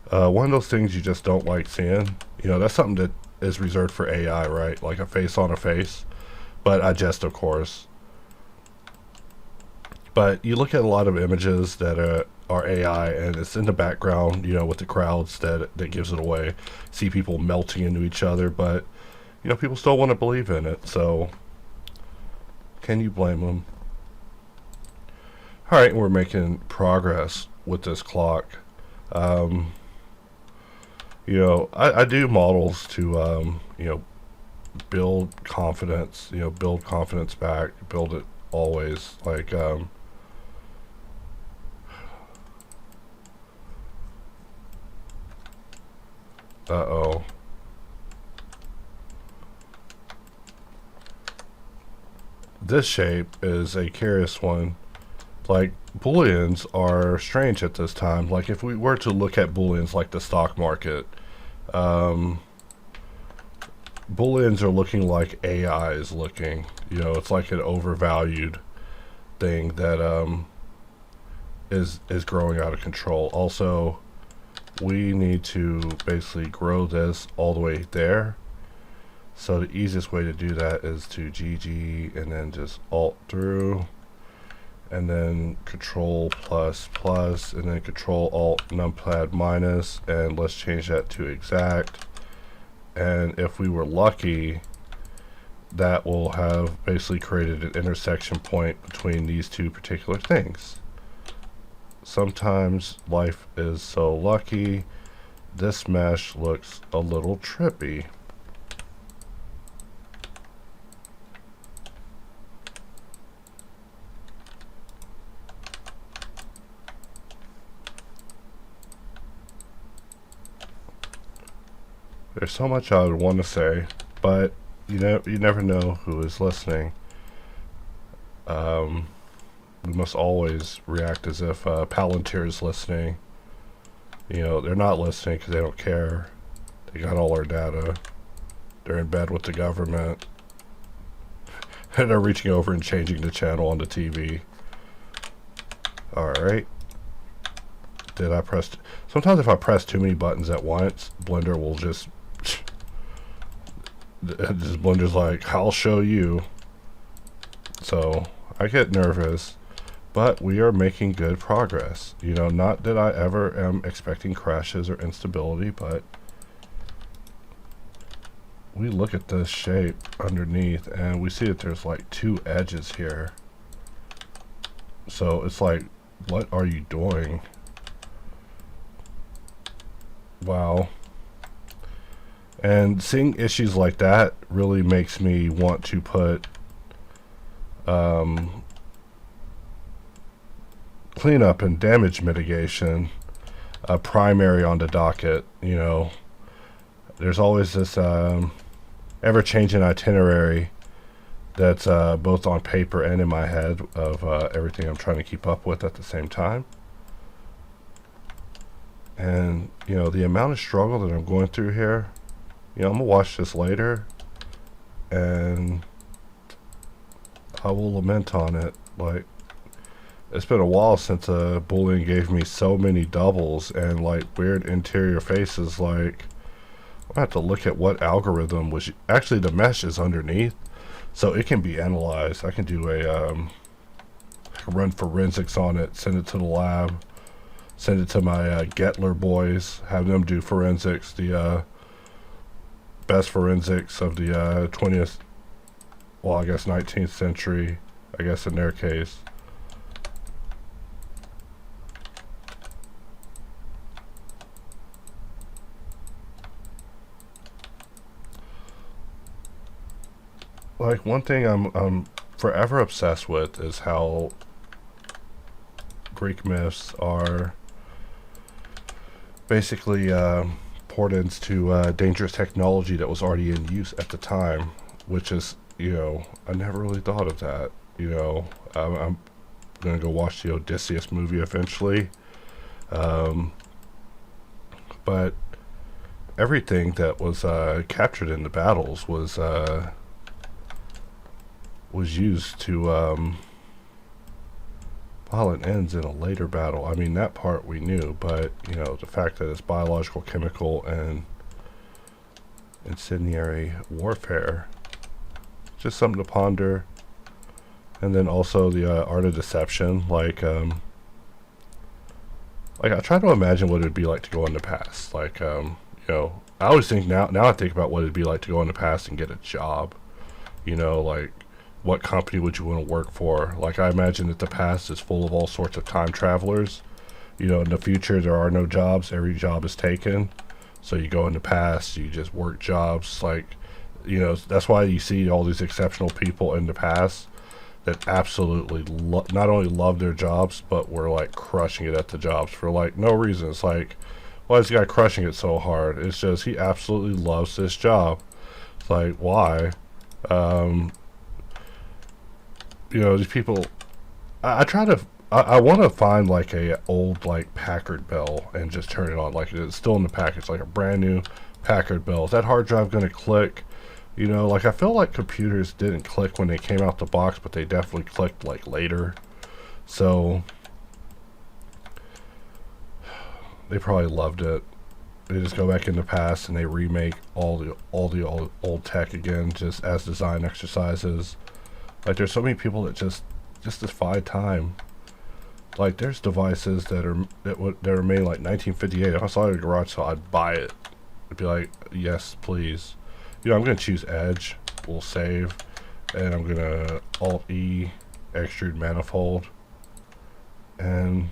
One of those things you just don't like seeing. You know, that's something that is reserved for AI, right? Like a face on a face. But I jest, of course. But you look at a lot of images that our AI, and it's in the background, you know, with the crowds that gives it away. See people melting into each other, but you know, people still want to believe in it. So, can you blame them? All right, we're making progress with this clock. You know, I do models to, you know, build confidence, you know, build confidence back, build it always. Like, uh-oh. This shape is a curious one. Like, Booleans are strange at this time. Like, if we were to look at Booleans like the stock market, um, Booleans are looking like AI is looking. You know, it's like an overvalued thing that is growing out of control. Also, we need to basically grow this all the way there. So the easiest way to do that is to GG and then just Alt through, and then Control plus plus, and then Control Alt numpad minus, and let's change that to exact. And if we were lucky, that will have basically created an intersection point between these two particular things. Sometimes life is so lucky. This mesh looks a little trippy. There's so much I would want to say, but you never know who is listening. We must always react as if Palantir is listening. You know, they're not listening because they don't care. They got all our data. They're in bed with the government. And they're reaching over and changing the channel on the TV. Alright. Did I press... Sometimes if I press too many buttons at once, Blender will just... Blender's like, I'll show you. So, I get nervous. But we are making good progress. You know, not that I ever am expecting crashes or instability, but... we look at this shape underneath and we see that there's like two edges here. So it's like, what are you doing? Wow. And seeing issues like that really makes me want to put cleanup and damage mitigation primary on the docket. You know, there's always this ever-changing itinerary that's both on paper and in my head of everything I'm trying to keep up with at the same time. And, you know, the amount of struggle that I'm going through here, you know, I'm going to watch this later and I will lament on it. Like, it's been a while since Boolean gave me so many doubles and, like, weird interior faces. Like, I have to look at what algorithm was... Actually, the mesh is underneath, so it can be analyzed. I can do a run forensics on it, send it to the lab, send it to my Getler boys, have them do forensics, the best forensics of the 20th, well, I guess 19th century, I guess in their case. Like, one thing I'm forever obsessed with is how Greek myths are basically portents to dangerous technology that was already in use at the time, which is, you know, I never really thought of that. You know, I'm gonna go watch the Odysseus movie eventually, but everything that was captured in the battles was used to violent ends in a later battle. I mean, that part we knew, but, you know, the fact that it's biological, chemical, and incendiary warfare, just something to ponder. And then also the art of deception, like, like I try to imagine what it'd be like to go in the past. Like, I always think now I think about what it'd be like to go in the past and get a job. Like what company would you want to work for? Like I imagine that the past is full of all sorts of time travelers. In the future there are no jobs. Every job is taken. So you go in the past, you just work jobs. Like, that's why you see all these exceptional people in the past that absolutely not only love their jobs, but were like crushing it at the jobs for like no reason. It's like, why is this guy crushing it so hard? It's just he absolutely loves this job. It's like, why? These people. I want to find like a old like Packard Bell and just turn it on like it's still in the package, like a brand new Packard Bell. Is that hard drive gonna click? Like I feel like computers didn't click when they came out the box, but they definitely clicked like later. So they probably loved it. They just go back in the past and they remake all the old tech again, just as design exercises. Like there's so many people that just defy time. Like there's devices that were made in like 1958. If I saw it at a garage sale, I'd buy it. I'd be like, yes, please. I'm gonna choose Edge. We'll save, and I'm gonna Alt E, extrude manifold, and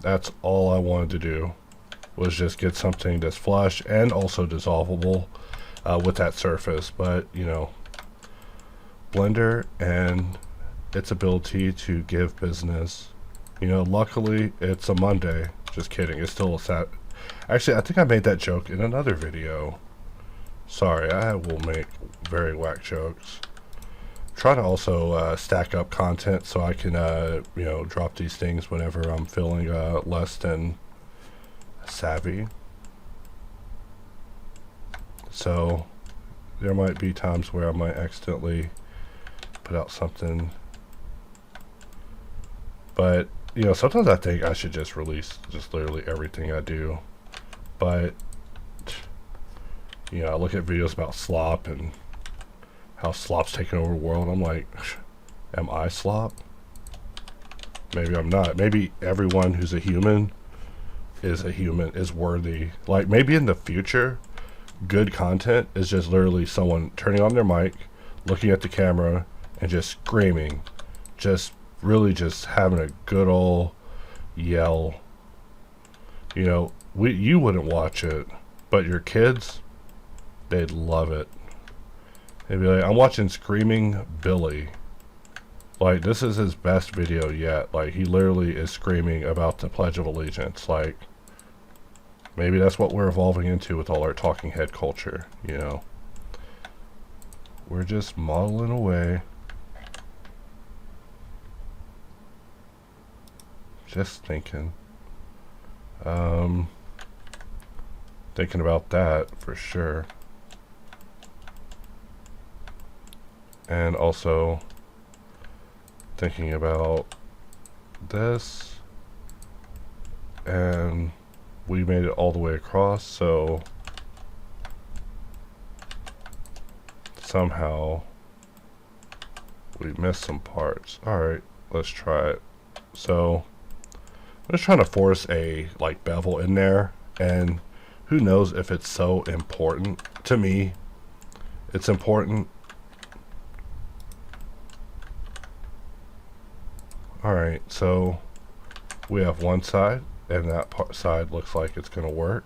that's all I wanted to do, was just get something that's flush and also dissolvable with that surface. But Blender and its ability to give business, luckily it's a Monday. Just kidding, it's still a actually I think I made that joke in another video. Sorry, I will make very whack jokes. Try to also stack up content so I can drop these things whenever I'm feeling less than savvy. So there might be times where I might accidentally put out something, but sometimes I think I should just release just literally everything I do. But I look at videos about slop and how slop's taking over the world. I'm like, am I slop? Maybe I'm not. Maybe everyone who's a human is worthy. Like maybe in the future, good content is just literally someone turning on their mic, looking at the camera, and just screaming, just really just having a good old yell. You wouldn't watch it, but your kids, they'd love it. They'd be like, I'm watching Screaming Billy. Like, this is his best video yet. Like, he literally is screaming about the Pledge of Allegiance. Like, maybe that's what we're evolving into with all our talking head culture, We're just modeling away. Just thinking. Thinking about that for sure. And also thinking about this, and we made it all the way across, so somehow we missed some parts. Alright, let's try it. So I'm just trying to force a like bevel in there, and who knows if it's so important. To me, it's important. Alright, so we have one side, and that side looks like it's gonna work.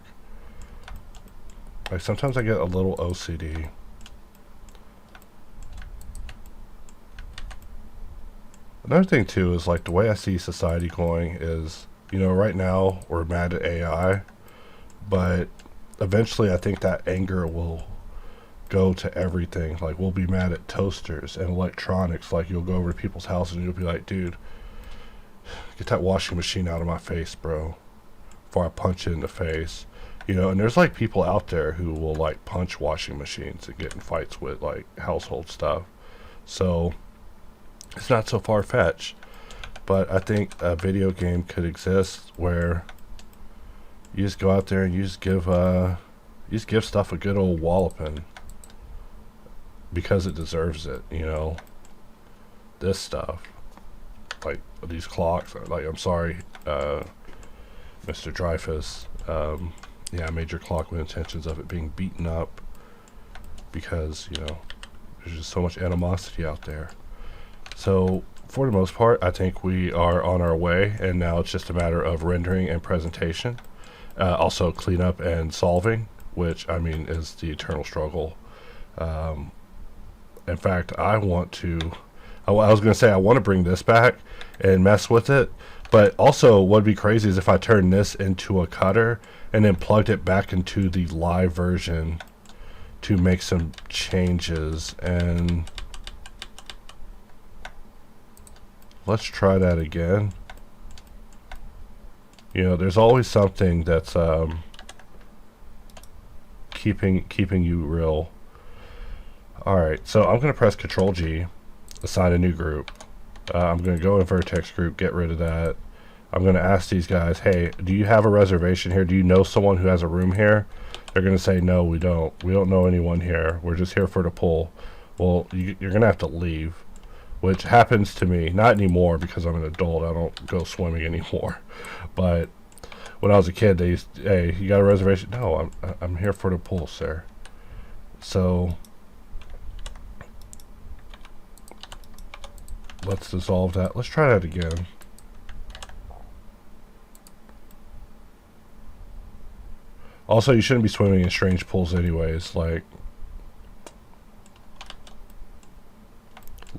Like sometimes I get a little OCD. Another thing too is like the way I see society going is, right now we're mad at AI, but eventually I think that anger will go to everything. Like we'll be mad at toasters and electronics. Like you'll go over to people's houses and you'll be like, dude, get that washing machine out of my face, bro, before I punch it in the face. And there's like people out there who will like punch washing machines and get in fights with like household stuff. So it's not so far-fetched, but I think a video game could exist where you just go out there and you just give You just give stuff a good old walloping because it deserves it, you know. This stuff, like these clocks, like, I'm sorry, Mr. Dreyfus, yeah, I made your clock with intentions of it being beaten up because, you know, there's just so much animosity out there. So for the most part, I think we are on our way, and now it's just a matter of rendering and presentation. Also cleanup and solving, which, I mean, is the eternal struggle. In fact, I was going to say I want to bring this back and mess with it, but also what would be crazy is if I turned this into a cutter and then plugged it back into the live version to make some changes. And let's try that again. You know, there's always something that's keeping you real. Alright, so I'm going to press Control G, assign a new group. I'm going to go in vertex group, get rid of that. I'm going to ask these guys, hey, do you have a reservation here? Do you know someone who has a room here? They're going to say, no, we don't. We don't know anyone here. We're just here for the pool. Well, you're going to have to leave, which happens to me. Not anymore because I'm an adult. I don't go swimming anymore. But when I was a kid, they used, hey, you got a reservation? No, I'm here for the pool, sir. So let's dissolve that. Let's try that again. Also, you shouldn't be swimming in strange pools anyways, like,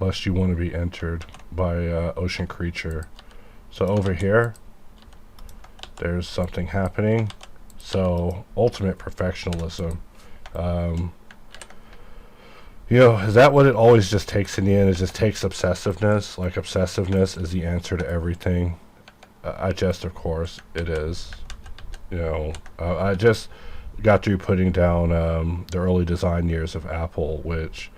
lest you want to be entered by ocean creature. So over here, there's something happening. So, ultimate perfectionism. You know, is that what it always just takes in the end? It just takes obsessiveness. Like, obsessiveness is the answer to everything. I jest, of course, it is. You know, I just got through putting down the early design years of Apple, which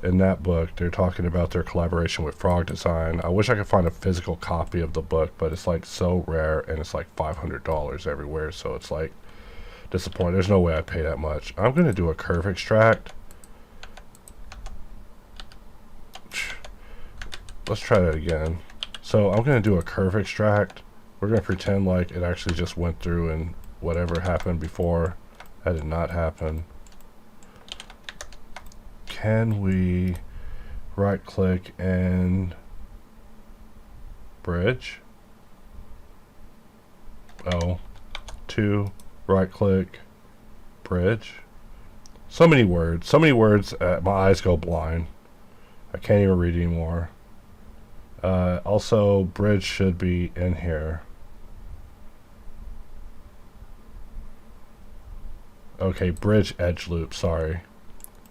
in that book, they're talking about their collaboration with Frog Design. I wish I could find a physical copy of the book, but it's like so rare, and it's like $500 everywhere, so it's like disappointing. There's no way I'd pay that much. I'm going to do a curve extract. Let's try that again. So I'm going to do a curve extract. We're going to pretend like it actually just went through and whatever happened before, that did not happen. Can we right click and bridge? Oh, two, right click, bridge. So many words, my eyes go blind. I can't even read anymore. Also, bridge should be in here. Okay, bridge edge loop, sorry.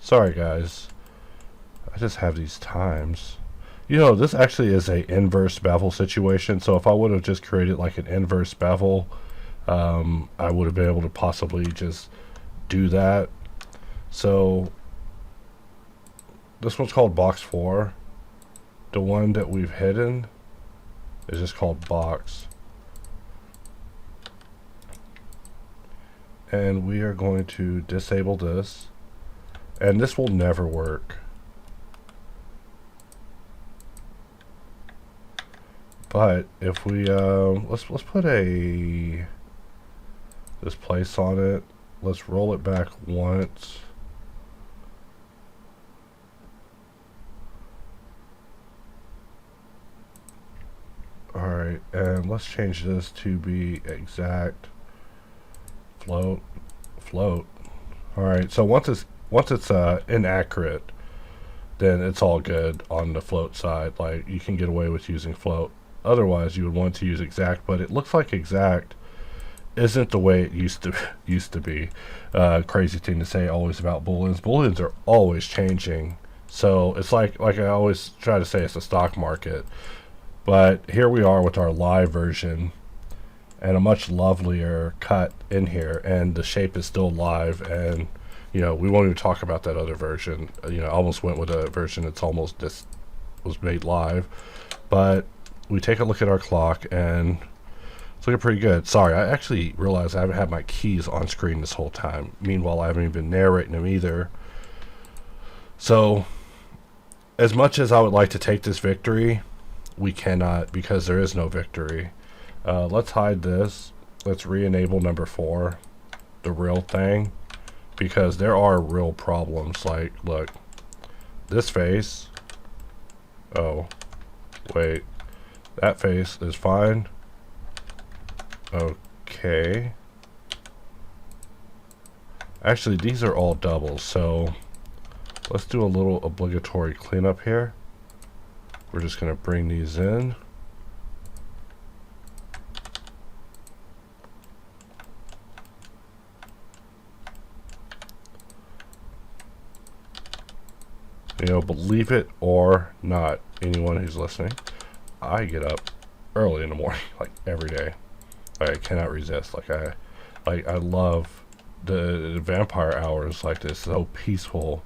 Sorry guys. I just have these times. You know, this actually is a inverse bevel situation, so if I would have just created like an inverse bevel, I would have been able to possibly just do that. So, this one's called box 4. The one that we've hidden is just called box. And we are going to disable this. And this will never work. But if we let's put a this place on it. Let's roll it back once. Alright, and let's change this to be exact float. Alright, so once it's inaccurate, then it's all good on the float side. Like, you can get away with using float. Otherwise, you would want to use exact, but it looks like exact isn't the way it used to be. Crazy thing to say always about booleans. Booleans are always changing. So it's like I always try to say, it's a stock market. But here we are with our live version and a much lovelier cut in here, and the shape is still live, and you know, we won't even talk about that other version. You know, I almost went with a version that's almost just was made live. But we take a look at our clock, and it's looking pretty good. Sorry, I actually realized I haven't had my keys on screen this whole time. Meanwhile, I haven't even been narrating them either. So, as much as I would like to take this victory, we cannot, because there is no victory. Let's hide this. Let's re-enable number 4, the real thing, because there are real problems. Like, look, this face. Oh, wait. That face is fine. Okay. Actually, these are all doubles, so let's do a little obligatory cleanup here. We're just going to bring these in. You know, believe it or not, anyone who's listening, I get up early in the morning, like every day. I cannot resist. I love the vampire hours like this. So peaceful.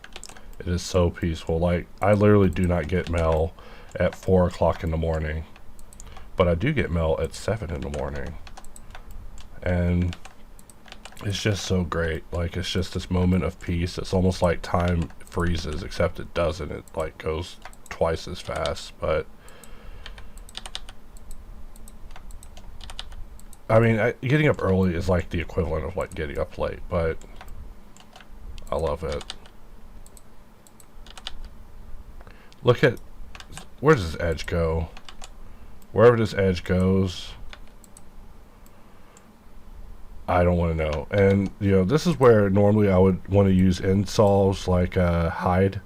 It is so peaceful. Like, I literally do not get mail at 4 o'clock in the morning, but I do get mail at 7 in the morning, and it's just so great. Like, it's just this moment of peace. It's almost like time freezes, except it doesn't. It like goes twice as fast. But I mean, getting up early is like the equivalent of like getting up late, but I love it. Look at, where does this edge go? Wherever this edge goes, I don't want to know. And, you know, this is where normally I would want to use installs like hide.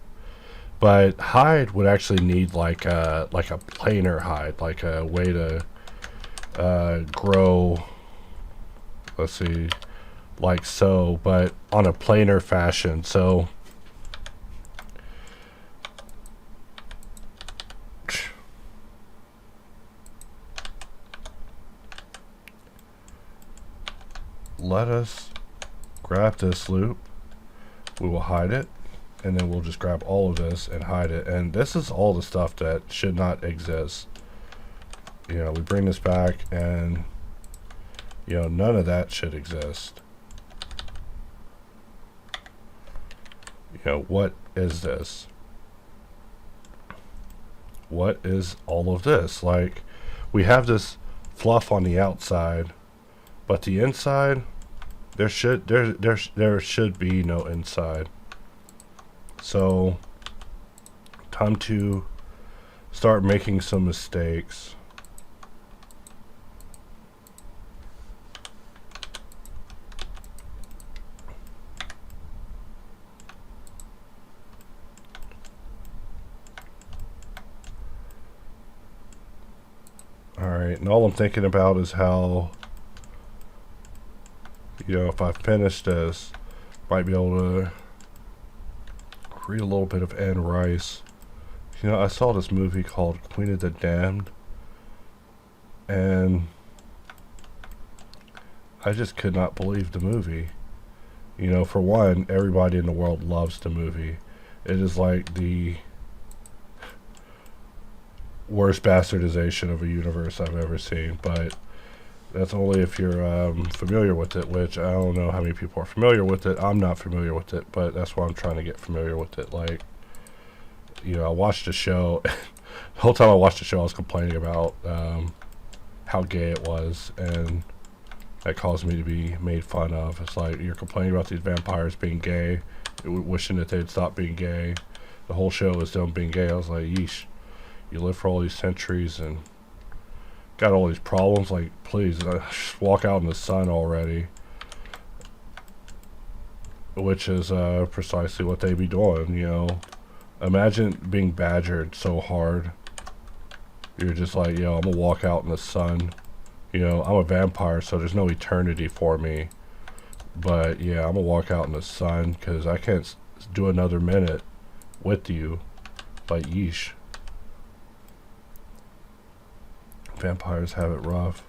But hide would actually need like a planar hide, like a way to grow, let's see, like so, but on a planar fashion. So let us grab this loop. We will hide it, and then we'll just grab all of this and hide it. And this is all the stuff that should not exist. You know, we bring this back, and you know, none of that should exist. You know, what is this? What is all of this? Like, we have this fluff on the outside, but the inside, there should be no inside. So, time to start making some mistakes. Alright, and all I'm thinking about is how, you know, if I finish this, might be able to create a little bit of Anne Rice. You know, I saw this movie called Queen of the Damned, and I just could not believe the movie. You know, for one, everybody in the world loves the movie. It is like the worst bastardization of a universe I've ever seen, but that's only if you're familiar with it, which I don't know how many people are familiar with it. I'm not familiar with it, but that's why I'm trying to get familiar with it. Like, you know, I watched the show. The whole time I watched the show, I was complaining about how gay it was, and that caused me to be made fun of. It's like, you're complaining about these vampires being gay, wishing that they'd stop being gay. The whole show is them being gay. I was like, yeesh. You live for all these centuries and got all these problems. Like, please, just walk out in the sun already. Which is precisely what they be doing, you know. Imagine being badgered so hard. You're just like, yo, I'm gonna walk out in the sun. You know, I'm a vampire, so there's no eternity for me. But yeah, I'm gonna walk out in the sun because I can't do another minute with you. Like, yeesh. Vampires have it rough.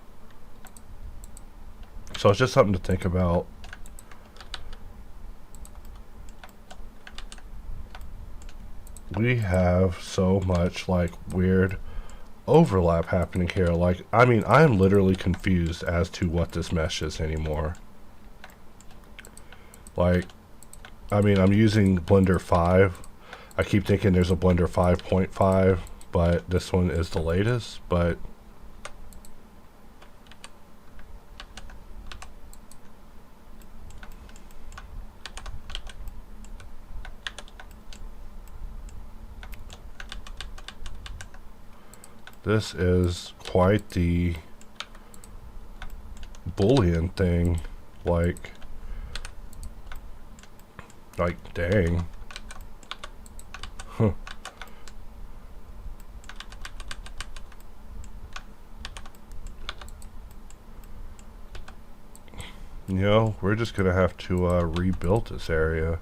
So it's just something to think about. We have so much like weird overlap happening here. Like, I mean, I'm literally confused as to what this mesh is anymore. Like, I mean, I'm using Blender 5. I keep thinking there's a Blender 5.5, but this one is the latest, but this is quite the Boolean thing. Like dang. Huh. You know, we're just gonna have to rebuild this area.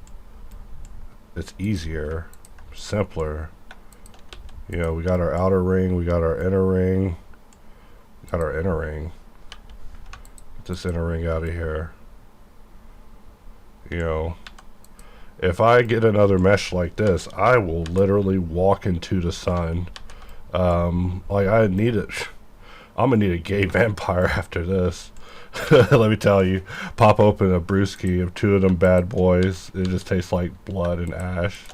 It's easier, simpler. You know, we got our outer ring, we got our inner ring, we got our inner ring. Get this inner ring out of here. You know, if I get another mesh like this, I will literally walk into the sun. Like, I need it. I'm gonna need a gay vampire after this. Let me tell you. Pop open a brewski of two of them bad boys. It just tastes like blood and ash.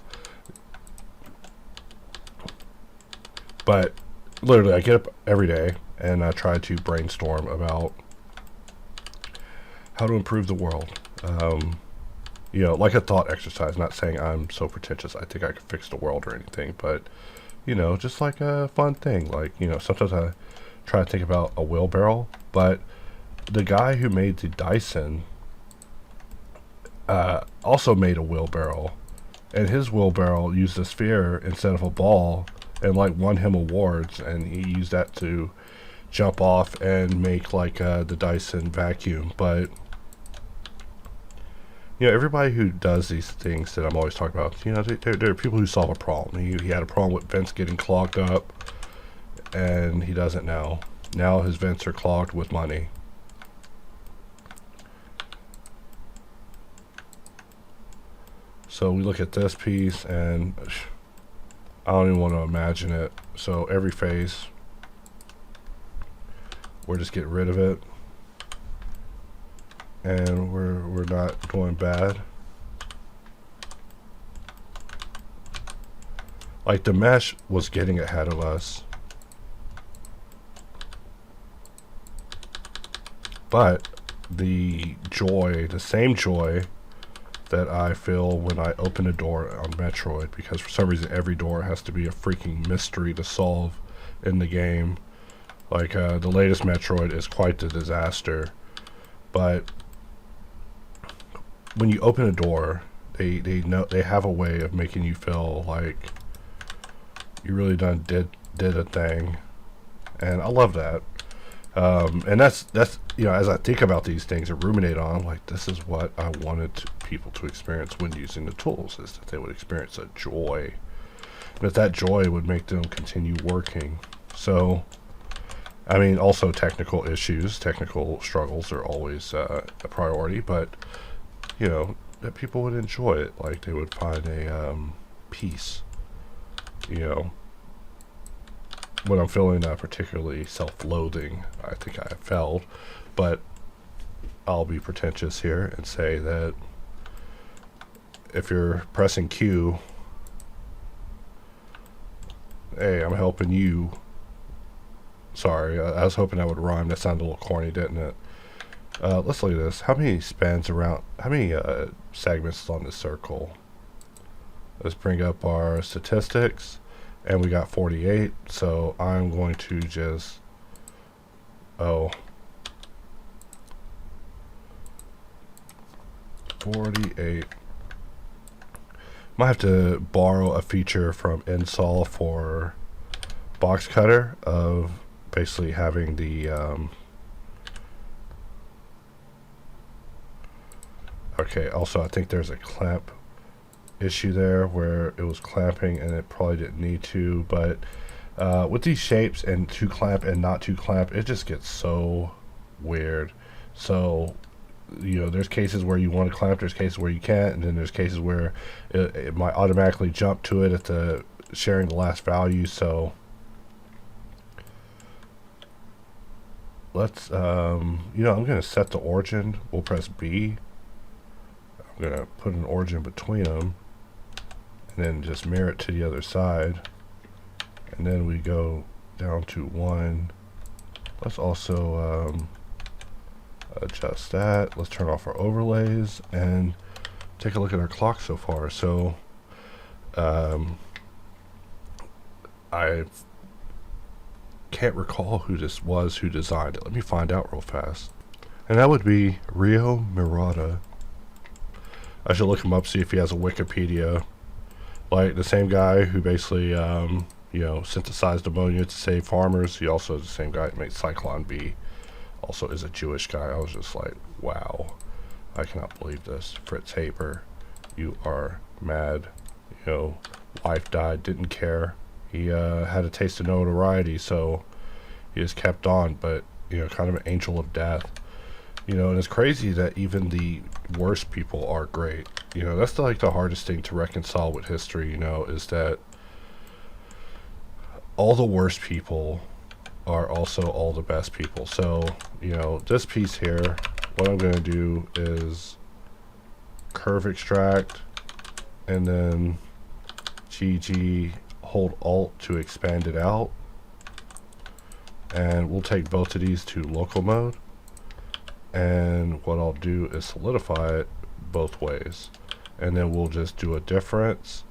But literally, I get up every day and I try to brainstorm about how to improve the world. You know, like a thought exercise. Not saying I'm so pretentious I think I can fix the world or anything, but you know, just like a fun thing. Like, you know, sometimes I try to think about a wheelbarrow, but the guy who made the Dyson also made a wheelbarrow, and his wheelbarrow used a sphere instead of a ball, and like won him awards, and he used that to jump off and make like the Dyson vacuum. But you know, everybody who does these things that I'm always talking about, you know, there are people who solve a problem. He had a problem with vents getting clogged up, and he doesn't now. Now his vents are clogged with money. So we look at this piece, and I don't even want to imagine it. So every face, we're just getting rid of it. And we're not going bad. Like, the mesh was getting ahead of us. But the joy, the same joy that I feel when I open a door on Metroid, because for some reason every door has to be a freaking mystery to solve in the game. Like, the latest Metroid is quite the disaster. But when you open a door, they know, they have a way of making you feel like you really done did a thing, and I love that. And that's you know, as I think about these things and ruminate on, I'm like, this is what I wanted people to experience when using the tools, is that they would experience a joy, and that joy would make them continue working. So, I mean, also technical issues, technical struggles are always a priority, but you know, that people would enjoy it, like they would find a peace. You know, when I'm feeling particularly self-loathing, I think I have failed, but I'll be pretentious here and say that if you're pressing Q, hey, I'm helping you. Sorry, I was hoping that would rhyme. That sounded a little corny, didn't it? Let's look at this. How many spans around, how many segments is on this circle? Let's bring up our statistics, and we got 48, so I'm going to just, 48. Might have to borrow a feature from Install for box cutter of basically having the okay, also I think there's a clamp issue there where it was clamping and it probably didn't need to, but with these shapes and to clamp and not to clamp, it just gets so weird. So, you know, there's cases where you want to clamp, there's cases where you can't, and then there's cases where it might automatically jump to it at the sharing the last value. So let's, you know, I'm going to set the origin. We'll press B. I'm going to put an origin between them, and then just mirror it to the other side. And then we go down to 1. Let's also adjust that. Let's turn off our overlays and take a look at our clock so far. So I can't recall who this was who designed it. Let me find out real fast. And that would be Murata. I should look him up, see if he has a Wikipedia. Like the same guy who basically you know, synthesized ammonia to save farmers. He also is the same guy that made Cyclone B. Also is a Jewish guy. I was just like, wow, I cannot believe this. Fritz Haber, you are mad. You know, wife died, didn't care. He had a taste of notoriety, so he just kept on. But you know, kind of an angel of death. You know, and it's crazy that even the worst people are great. You know, that's like the hardest thing to reconcile with history. You know, is that all the worst people are also all the best people. So, you know, this piece here, what I'm going to do is curve extract, and then GG, hold Alt to expand it out. And we'll take both of these to local mode. And what I'll do is solidify it both ways. And then we'll just do a difference.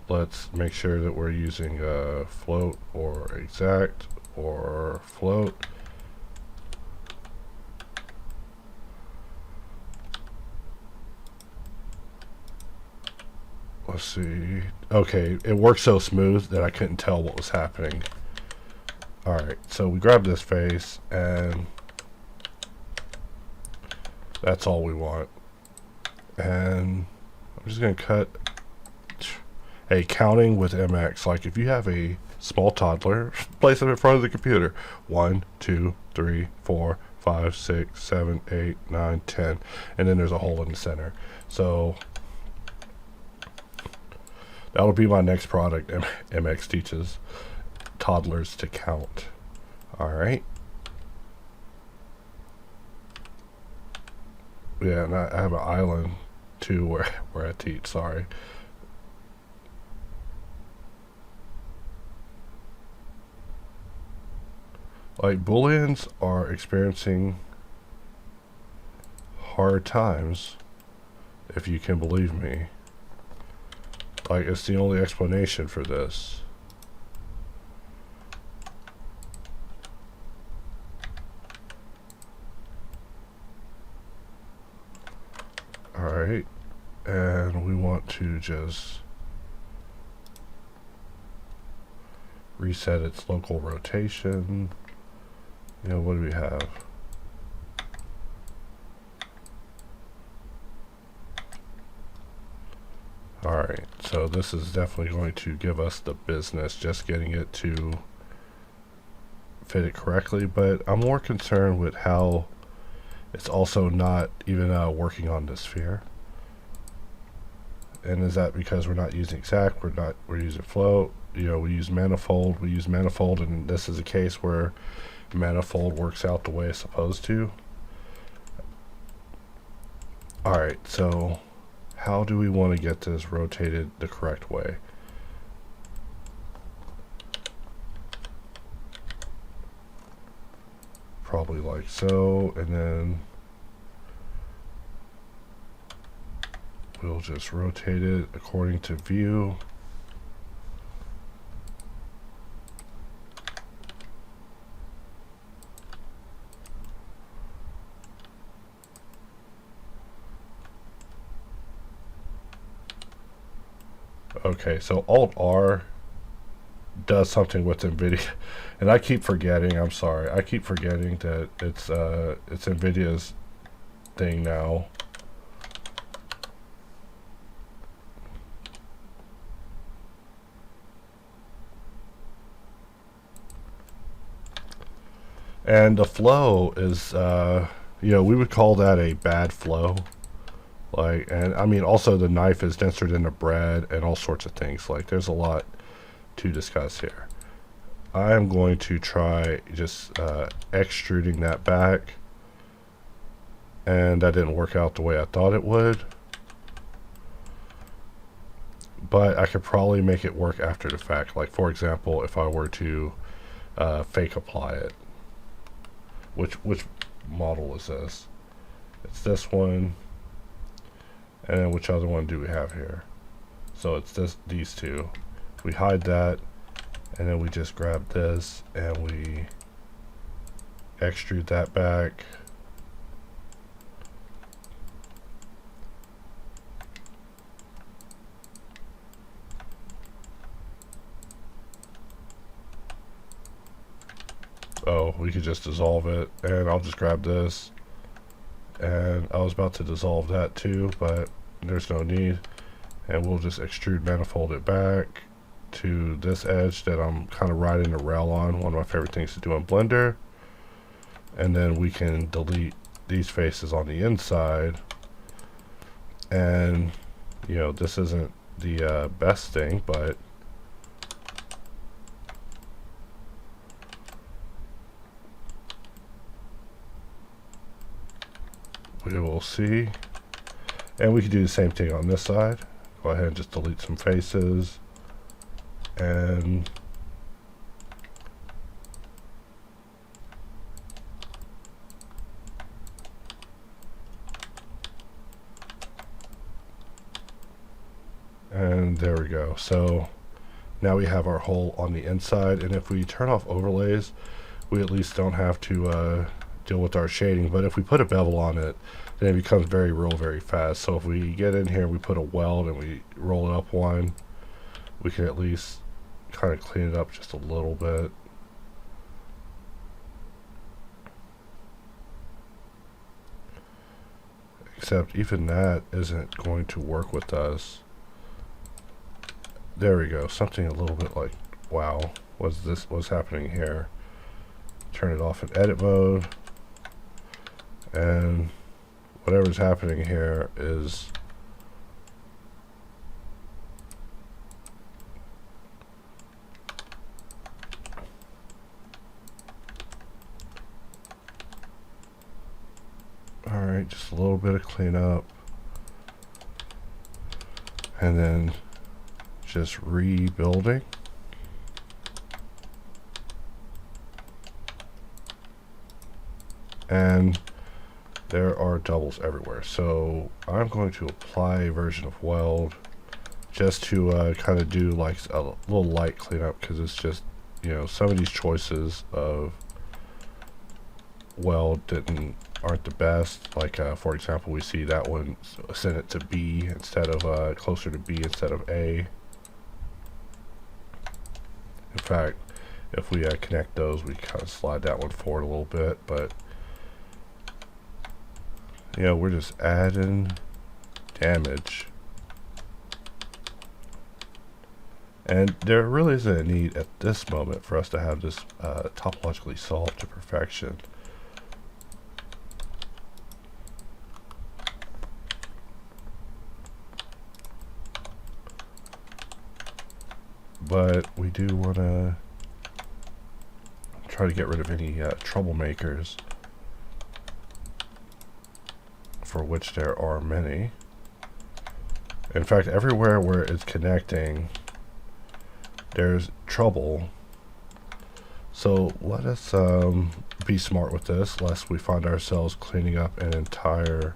Let's make sure that we're using float or exact or float. Let's see. Okay, it worked so smooth that I couldn't tell what was happening. Alright, so we grab this face, and that's all we want. And I'm just going to cut. Hey, counting with MX, like if you have a small toddler, place them in front of the computer. 1, 2, 3, 4, 5, 6, 7, 8, 9, 10. And then there's a hole in the center. So that'll be my next product. MX teaches toddlers to count. Alright. Yeah, and I have an island too where I teach, sorry. Like, Booleans are experiencing hard times, if you can believe me. Like, it's the only explanation for this. Alright, and we want to just reset its local rotation. You know, what do we have? Alright, so this is definitely going to give us the business, just getting it to fit it correctly, but I'm more concerned with how it's also not even working on the sphere. And is that because we're not using exact, we're using float, you know, we use manifold, and this is a case where manifold works out the way it's supposed to. Alright, so how do we want to get this rotated the correct way? Probably like so, and then we'll just rotate it according to view. Okay, so Alt-R does something with NVIDIA, and I keep forgetting, I'm sorry, I keep forgetting that it's NVIDIA's thing now. And the flow is, you know, we would call that a bad flow. Like, and I mean, also the knife is denser than the bread and all sorts of things. Like, there's a lot to discuss here. I am going to try just extruding that back, and that didn't work out the way I thought it would, but I could probably make it work after the fact. Like, for example, if I were to fake apply it. Which model is this? It's this one. And then which other one do we have here? So it's these two. We hide that, and then we just grab this and we extrude that back. Oh, we could just dissolve it, and I'll just grab this, and I was about to dissolve that too, but there's no need, and we'll just extrude manifold it back to this edge that I'm kind of riding the rail on, one of my favorite things to do in Blender. And then we can delete these faces on the inside, and you know, this isn't the best thing, but we will see. And we can do the same thing on this side. Go ahead and just delete some faces, and there we go. So now we have our hole on the inside, and if we turn off overlays, we at least don't have to deal with our shading. But if we put a bevel on it, then it becomes very fast. So if we get in here, we put a weld and we roll it up one, we can at least kind of clean it up just a little bit. Except even that isn't going to work with us. There we go. Something a little bit like, wow, what's happening here? Turn it off in edit mode, and whatever's happening here is alright, just a little bit of cleanup, and then just rebuilding. And there are doubles everywhere, so I'm going to apply a version of weld just to kind of do like a little light cleanup, because it's just, you know, some of these choices of weld aren't the best. Like for example, we see that one sent it to B instead of closer to B instead of A. In fact, if we connect those, we kind of slide that one forward a little bit, but you know, we're just adding damage. And there really isn't a need at this moment for us to have this topologically solved to perfection. But we do want to try to get rid of any troublemakers, for which there are many. In fact, everywhere where it's connecting, there's trouble. So let us be smart with this, lest we find ourselves cleaning up an entire...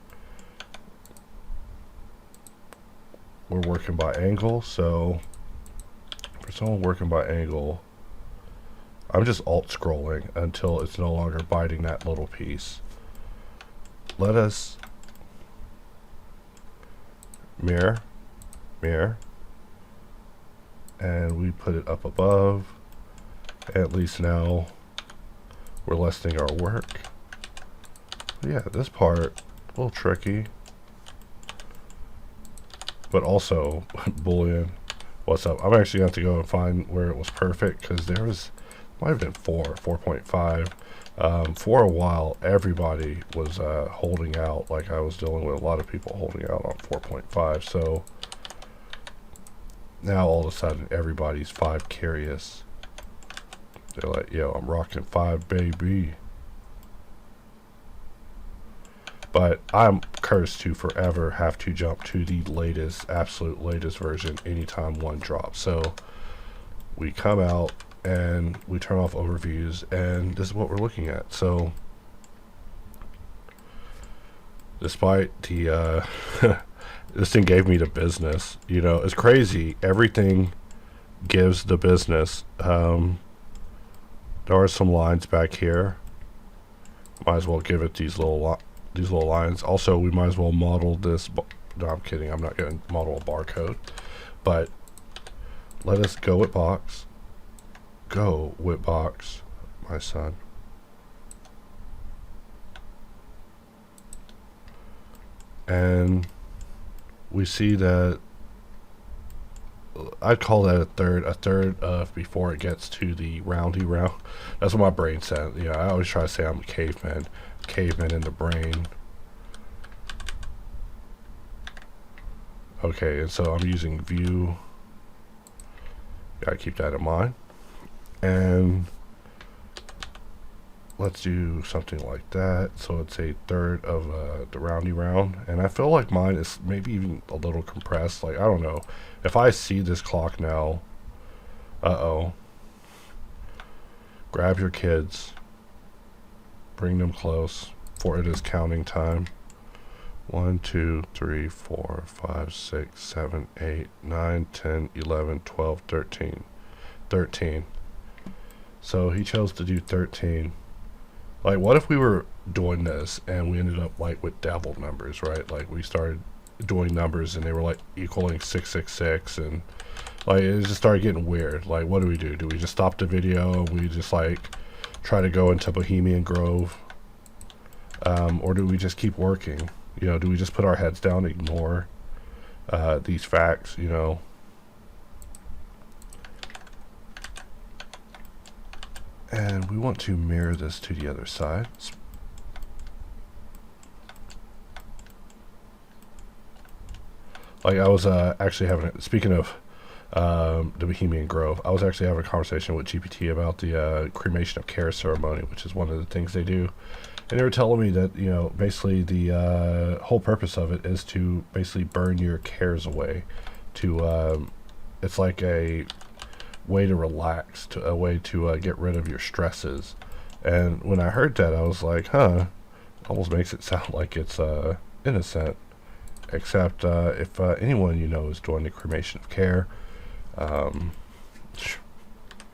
We're working by angle, so for someone working by angle, I'm just alt scrolling until it's no longer biting that little piece. Let us mirror, and we put it up above. At least now we're lessening our work. But yeah, this part a little tricky, but also Boolean. What's up? I'm actually going to go and find where it was perfect, because there was, might have been 4.5. For a while, everybody was holding out. Like, I was dealing with a lot of people holding out on 4.5. So now all of a sudden, everybody's 5 curious. They're like, yo, I'm rocking 5, baby. But I'm cursed to forever have to jump to the latest, absolute latest version anytime one drops. So we come out and we turn off overviews, and this is what we're looking at. So despite the this thing gave me the business, you know, it's crazy. Everything gives the business. There are some lines back here. Might as well give it these little lines. Also, we might as well model this. No, I'm kidding. I'm not going to model a barcode. But let us go with box. Go with box, my son. And we see that I'd call that a third of before it gets to the roundy round. That's what my brain said. You know, I always try to say I'm a caveman in the brain. Okay, and so I'm using view. Gotta keep that in mind. And let's do something like that. So it's a third of the roundy round. And I feel like mine is maybe even a little compressed. Like, I don't know. If I see this clock now, grab your kids, bring them close, for it is counting time. 1, 2, 3, 4, 5, 6, 7, 8, 9, 10, 11, 12, 13. 13. So he chose to do 13. Like, what if we were doing this and we ended up like with devil numbers, right? Like, we started doing numbers and they were like equaling 666, and like it just started getting weird. Like, what do we do? Do we just stop the video and we just like try to go into Bohemian Grove, or do we just keep working? You know, do we just put our heads down, ignore these facts? You know. And we want to mirror this to the other side. Like, I was actually having, speaking of the Bohemian Grove, I was actually having a conversation with GPT about the cremation of care ceremony, which is one of the things they do. And they were telling me that, you know, basically the whole purpose of it is to basically burn your cares away. To it's like a way to relax, to a way to get rid of your stresses. And when I heard that, I was like, huh, almost makes it sound like it's innocent. Except if anyone you know is doing the cremation of care,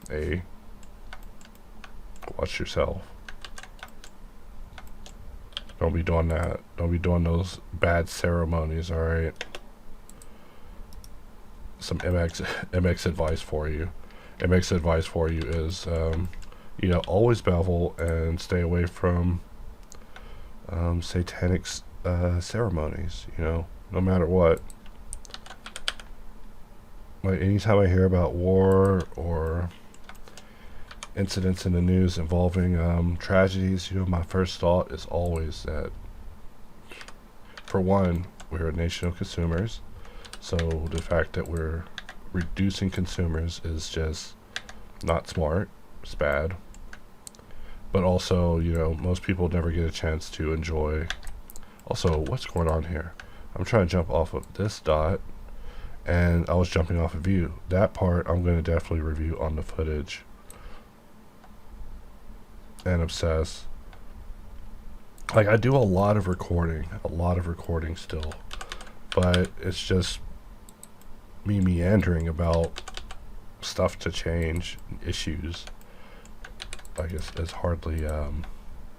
hey, watch yourself. Don't be doing that. Don't be doing those bad ceremonies, alright? Some MX advice for you. MX advice for you is, you know, always bevel and stay away from satanic ceremonies, you know, no matter what. Like, anytime I hear about war or incidents in the news involving tragedies, you know, my first thought is always that, for one, we're a nation of consumers, so the fact that we're reducing consumers is just not smart. It's bad. But also, you know, most people never get a chance to enjoy. Also, what's going on here? I'm trying to jump off of this dot, and I was jumping off a view. That part I'm going to definitely review on the footage and obsess. Like, I do a lot of recording still, but it's just me meandering about stuff to change, issues. Like, it's hardly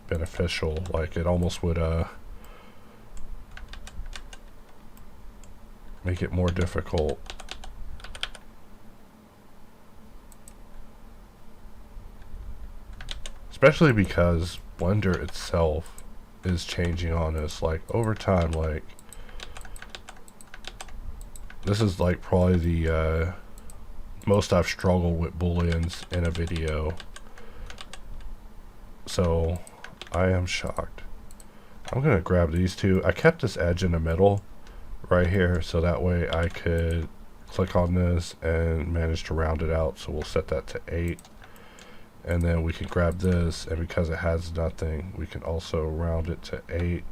beneficial. Like, it almost would make it more difficult. Especially because Blender itself is changing on us, like, over time. Like, this is like probably the most I've struggled with booleans in a video. So I am shocked. I'm gonna grab these two. I kept this edge in the middle right here, so that way I could click on this and manage to round it out. So we'll set that to 8. And then we can grab this, and because it has nothing, we can also round it to 8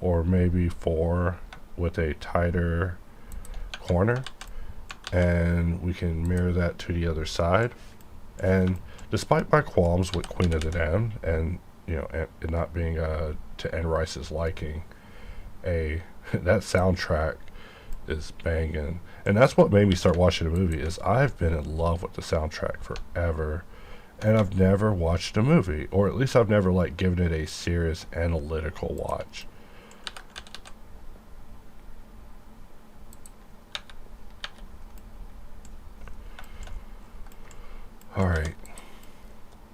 or maybe 4 with a tighter corner, and we can mirror that to the other side. And despite my qualms with Queen of the Damned, and you know, it not being to Anne Rice's liking, that soundtrack is banging, and that's what made me start watching the movie. Is I've been in love with the soundtrack forever, and I've never watched a movie, or at least I've never like given it a serious analytical watch. Alright,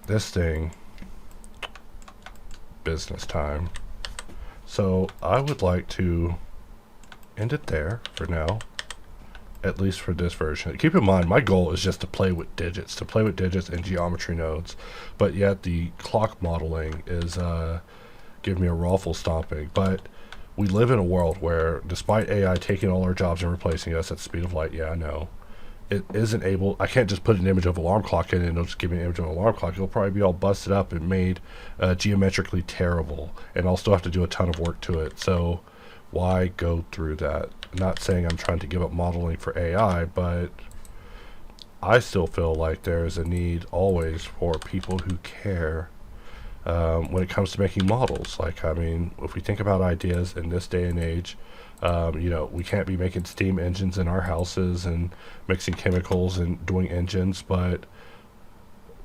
this thing, business time. So I would like to end it there for now, at least for this version. Keep in mind, my goal is just to play with digits and geometry nodes, but yet the clock modeling is giving me a raffle stomping. But we live in a world where, despite AI taking all our jobs and replacing us at the speed of light, yeah, I know, it isn't able, I can't just put an image of an alarm clock in and it'll just give me an image of an alarm clock. It'll probably be all busted up and made geometrically terrible, and I'll still have to do a ton of work to it. So why go through that? I'm not saying I'm trying to give up modeling for AI, but I still feel like there is a need always for people who care when it comes to making models. Like, I mean, if we think about ideas in this day and age, you know, we can't be making steam engines in our houses and mixing chemicals and doing engines, but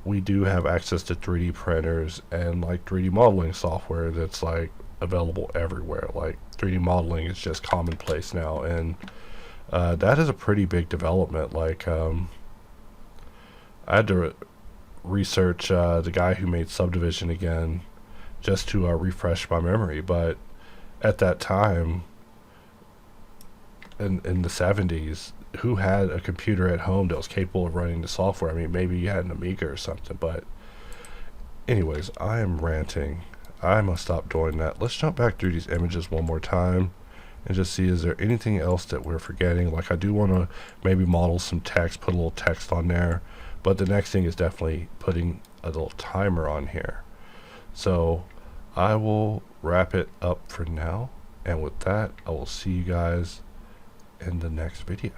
we do have access to 3D printers and like 3D modeling software that's like available everywhere. Like 3D modeling is just commonplace now, and that is a pretty big development. Like I had to research the guy who made Subdivision again just to refresh my memory, but at that time in the 70s, who had a computer at home that was capable of running the software? I mean, maybe you had an Amiga or something, but anyways, I am ranting. I must stop doing that. Let's jump back through these images one more time and just see, is there anything else that we're forgetting? Like, I do want to maybe model some text, put a little text on there, but the next thing is definitely putting a little timer on here. So I will wrap it up for now, and with that, I will see you guys in the next video.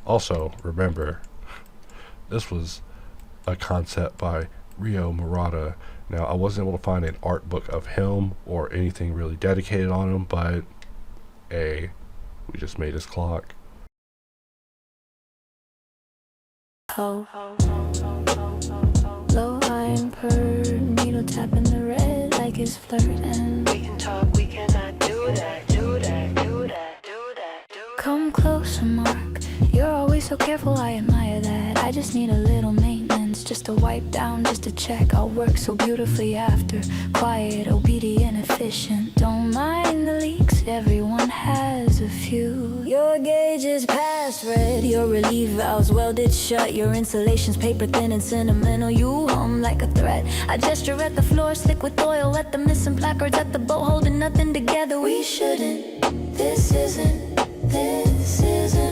Also, remember, this was a concept by Murata. Now, I wasn't able to find an art book of him or anything really dedicated on him, but we just made his clock. Low iron per needle tapping the red like it's flirting. We can talk, we cannot do that, do that, do that, do that, do that. Come closer, Mark. You're always so careful, I admire that. I just need a little maintenance, just to wipe down, just to check. I'll work so beautifully after. Quiet, obedient, efficient. Don't mind the leaks, everyone has a few. Your gauge is past red, your relief valves welded shut. Your insulation's paper thin and sentimental. You hum like a threat. I gesture at the floor, slick with oil. At the missing placards at the boat, holding nothing together. We shouldn't. This isn't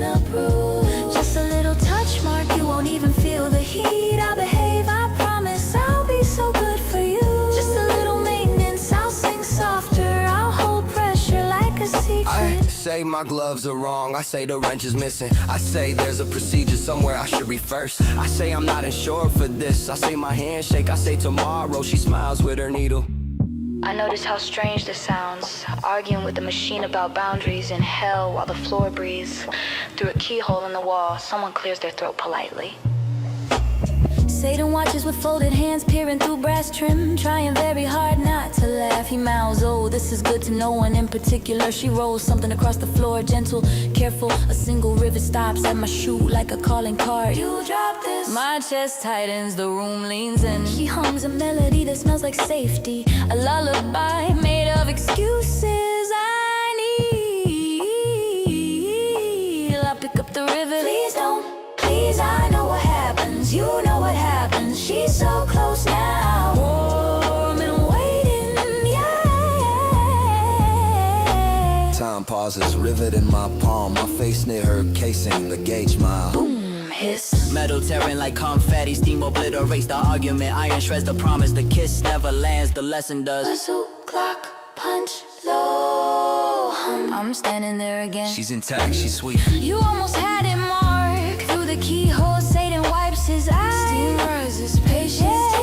approved. Just a little touch, Mark, you won't even feel the heat. I'll behave, I promise, I'll be so good for you. Just a little maintenance, I'll sing softer. I'll hold pressure like a secret. I say my gloves are wrong, I say the wrench is missing. I say there's a procedure somewhere I should reverse. I say I'm not insured for this. I say my handshake, I say tomorrow. She smiles with her needle. I notice how strange this sounds, arguing with the machine about boundaries in hell while the floor breathes. Through a keyhole in the wall, someone clears their throat politely. Satan watches with folded hands, peering through brass trim, trying very hard not to laugh. He mouths, oh, this is good to no one in particular. She rolls something across the floor, gentle, careful. A single rivet stops at my shoe like a calling card. You drop this. My chest tightens, the room leans in. He hums a melody that smells like safety, a lullaby made of excuses I need. I'll pick up the rivet. Please don't, please, I know what happens. You know what happens. She's so close now. Warm and waiting, yeah. Time pauses, rivet in my palm. My face near her casing, the gauge mile. Boom, hiss. Metal tearing like confetti, steam obliterates the argument. Iron shreds the promise, the kiss never lands, the lesson does. Whistle, clock, punch, low hum. I'm standing there again. She's intact, she's sweet. You almost had it marked. Through the keyhole, Satan wipes his eyes. Steam rises, patience.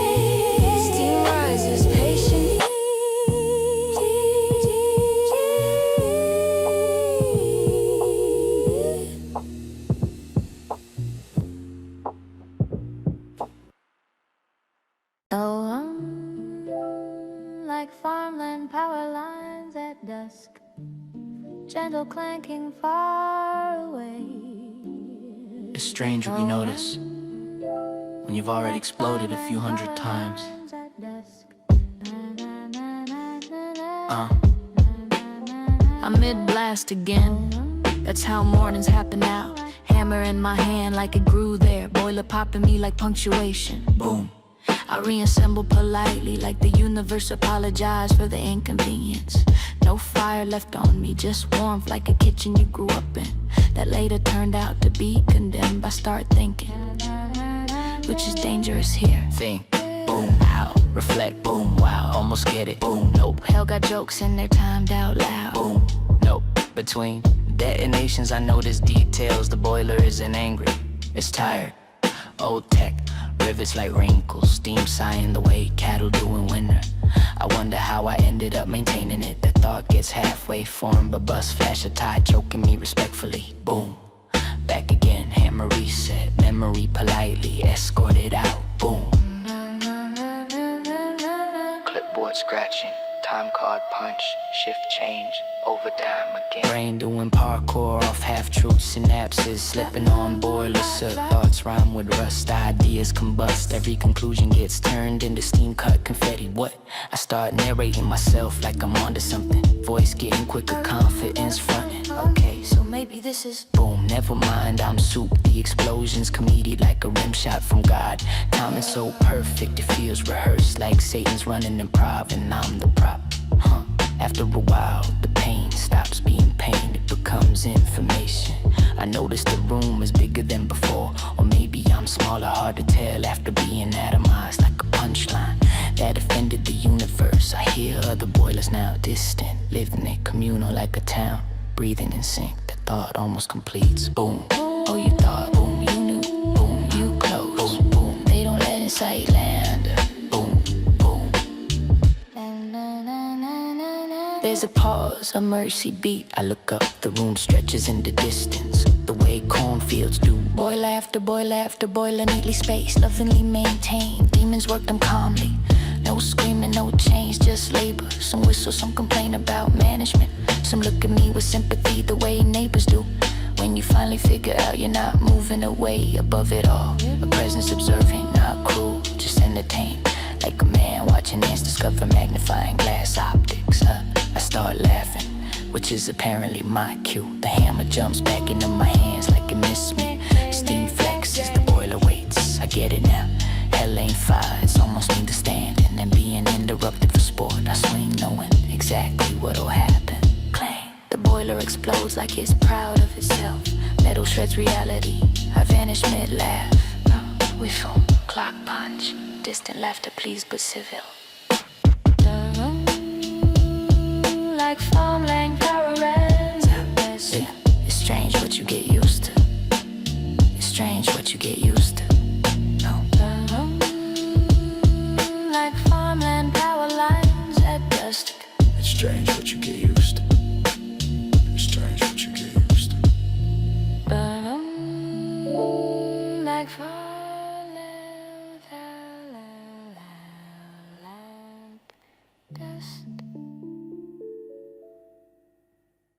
Steam rises, patience. Oh, like farmland power lines at dusk, gentle clanking far away. It's strange what you notice when you've already exploded a few hundred times. I'm mid-blast again. That's how mornings happen now. Hammer in my hand like it grew there. Boiler popping me like punctuation. Boom. I reassemble politely like the universe apologized for the inconvenience. No fire left on me, just warmth like a kitchen you grew up in, that later turned out to be condemned. I start thinking, which is dangerous here. Think, boom, out, reflect, boom, wow, almost get it, boom, nope. Hell got jokes and they're timed out loud. Boom, nope. Between detonations I notice details. The boiler isn't angry, it's tired. Old tech, rivets like wrinkles, steam sighing the way cattle do in winter. I wonder how I ended up maintaining it. The thought gets halfway formed, but bust flash a tie choking me respectfully. Boom, back again, hammer reset, memory politely escorted out. Boom, clipboard scratching, time card punch, shift change, overtime again. Brain doing parkour off half-truths, synapses slipping on boiler soot. Thoughts rhyme with rust, ideas combust. Every conclusion gets turned into steam-cut confetti. What? I start narrating myself like I'm onto something. Voice getting quicker, confidence fronting. Okay, so maybe this is boom, never mind, I'm soup. The explosions comedic like a rim shot from God. Timing so perfect, it feels rehearsed, like Satan's running improv and I'm the prop. After a while, the pain stops being pain, it becomes information. I notice the room is bigger than before, or maybe I'm smaller, hard to tell after being atomized like a punchline that offended the universe. I hear other boilers now distant, living it communal like a town, breathing in sync. The thought almost completes. Boom, oh you thought, boom, you knew, boom, you close, boom, boom, they don't let insight land. Boom, boom. There's a pause, a mercy beat. I look up, the room stretches in the distance, the way cornfields do. Boiler after boiler after boiler, neatly spaced, lovingly maintained. Demons work them calmly, no screaming, no change, just labor. Some whistle, some complain about management. Some look at me with sympathy, the way neighbors do. When you finally figure out you're not moving away above it all, a presence observing, not cruel, just entertained. Like a man watching ants discover magnifying glass optics. I start laughing, which is apparently my cue. The hammer jumps back into my hands like it missed me. Steam flexes, the boiler waits. I get it now. Hell ain't fire, it's almost understanding and being interrupted for sport. I swing knowing exactly what'll happen. Clang, the boiler explodes like it's proud of itself. Metal shreds reality. I vanish mid-laugh. Whistle, clock punch, distant laughter please but civil. Like farmland caravans. It's strange what you get used to. It's strange what you get used to. No. Like farmland power lines at dusk. It's strange what you get used to. It's strange what you get used to. Like farmland dust.